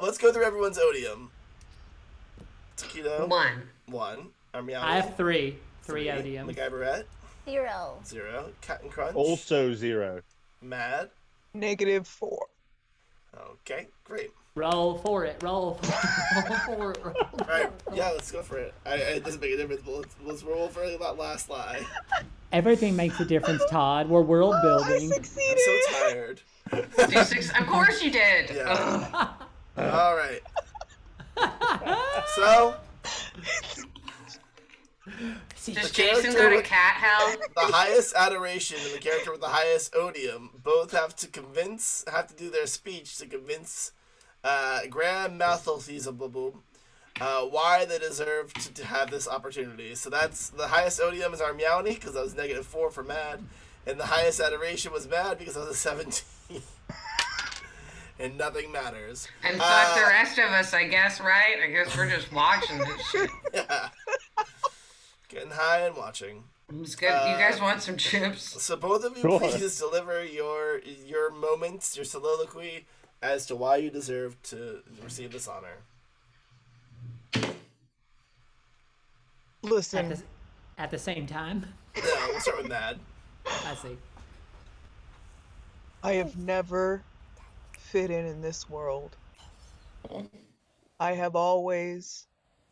Let's go through everyone's odium. Taquito. 1. Armiani. I have 3. 3 odium. Macgyverette. 0. 0. Cat and Crunch. Also 0. Mad. -4. Okay, great. Roll for it. Roll for it. Roll for it. Right. Yeah, let's go for it. It doesn't make a difference, but let's roll for that last lie. Everything makes a difference, Todd. We're world building. I'm so tired. Of course you did. Yeah. All right. So. Does Jason go to cat hell? The highest adoration and the character with the highest odium both have to do their speech to convince Graham Mathelthesable why they deserve to have this opportunity. So that's the highest odium is our Meowny, because that was -4 for Mad, and the highest adoration was Mad because that was a 17. And nothing matters. And fuck the rest of us, I guess, right? I guess we're just watching this shit. Yeah. Getting high and watching. It's good. You guys want some chips? So both of you, please deliver your moments, your soliloquy, as to why you deserve to receive this honor. Listen. At the same time? No, we'll start with Mad. I see. I have never fit in this world. I have always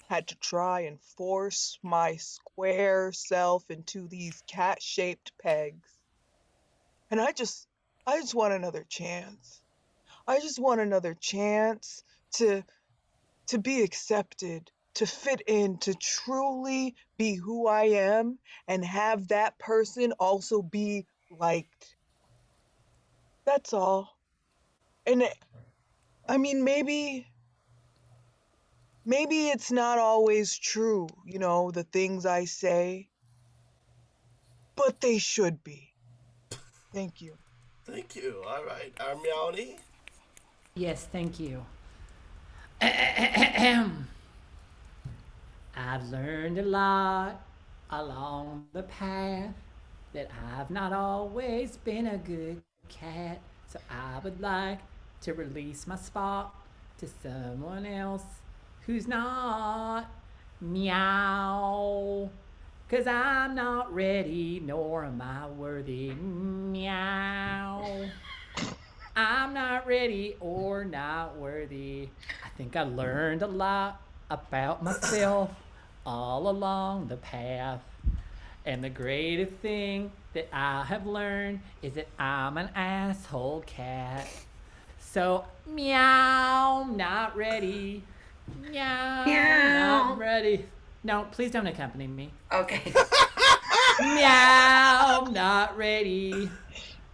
had to try and force my square self into these cat-shaped pegs. And I just want another chance. I just want another chance to be accepted, to fit in, to truly be who I am and have that person also be liked. That's all. And I mean, maybe it's not always true, the things I say, but they should be. Thank you. Thank you. All right. Armiani? Yes, thank you. I've learned a lot along the path that I've not always been a good cat, so I would like to release my spot to someone else who's not meow, 'cause I'm not ready nor am I worthy meow. I'm not ready or not worthy. I think I learned a lot about myself all along the path. And the greatest thing that I have learned is that I'm an asshole cat. So, meow, not ready. Meow, not ready. No, please don't accompany me. Okay. Meow, not ready.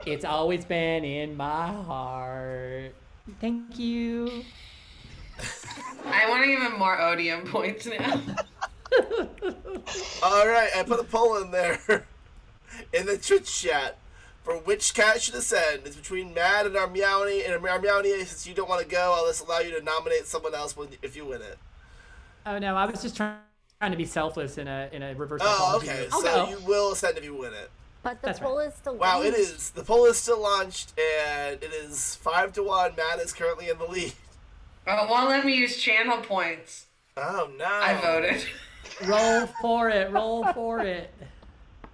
It's always been in my heart. Thank you. I want to give him more odium points now. All right, I put a poll in there in the Twitch chat for which cat should ascend. It's between Mad and our Meownie, and our Meownie, since you don't want to go, I'll just allow you to nominate someone else if you win it. Oh no, I was just trying to be selfless in a reverse. Oh, okay. So you will ascend if you win it. But the poll is still Wow, launched. it is. The poll is still launched, and it is 5-1. Matt is currently in the lead. Oh, it won't let me use channel points. Oh no! I voted. Roll for it. Roll for it.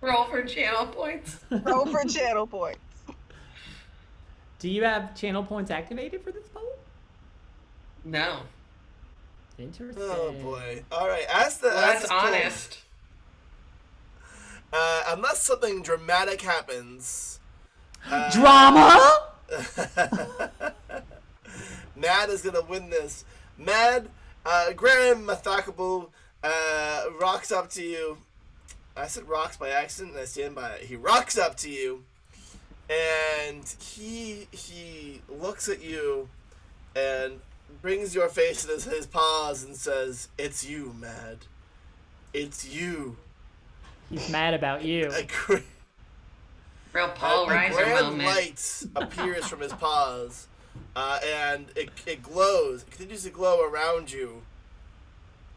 Roll for channel points. Roll for channel points. Do you have channel points activated for this poll? No. Interesting. Oh boy! All right, as Well, that's this poll- honest. Unless something dramatic happens. Drama? Mad is gonna win this. Mad, Graham Mathakabu rocks up to you. I said rocks by accident, and I stand by it. He rocks up to you, and he looks at you, and brings your face to his paws and says, "It's you, Mad. It's you." He's mad about you. Real Paul A Reiser grand moment. light appears from his paws, and it glows. It continues to glow around you.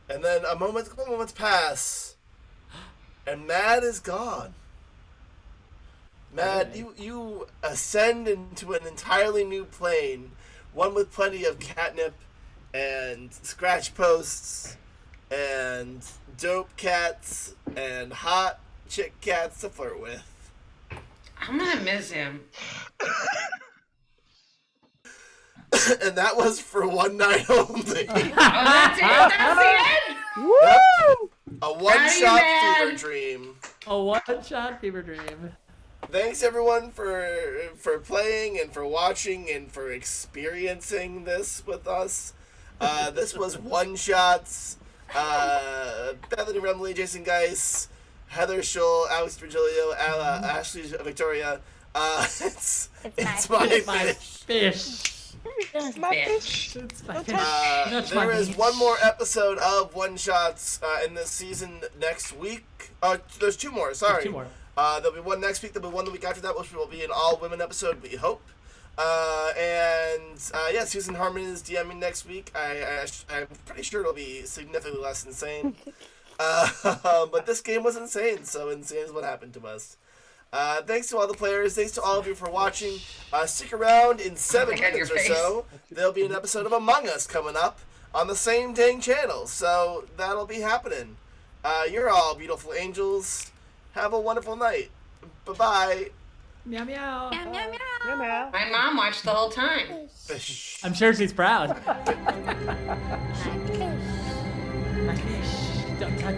And then a couple moments pass, and Mad is gone. Mad, you ascend into an entirely new plane, one with plenty of catnip and scratch posts and dope cats and hot chick cats to flirt with. I'm gonna miss him. And that was for one night only. Oh, that's it? That's the end? Woo! A How one-shot you fever mad? dream. A one-shot fever dream. Thanks everyone for playing and for watching and for experiencing this with us. This was One Shots. Bethany Remley, Jason Geis, Heather Schull, Alex Virgilio, Ashley Victoria. It's my fish. It's my fish. It's my fish. There is one more episode of One Shots in this season next week. There's two more. Sorry. There's two more. There'll be one next week. There'll be one the week after that, which will be an all-women episode, we hope. Yeah, Susan Harmon is DMing next week. I'm pretty sure it'll be significantly less insane. But this game was insane, so insane is what happened to us. Thanks to all the players. Thanks to all of you for watching. Stick around in 7 minutes or so. There'll be an episode of Among Us coming up on the same dang channel, so that'll be happening. You're all beautiful angels. Have a wonderful night. Bye-bye. Meow meow. Meow, meow, meow. My mom watched the whole time. I'm sure she's proud. My fish. My fish. Don't touch.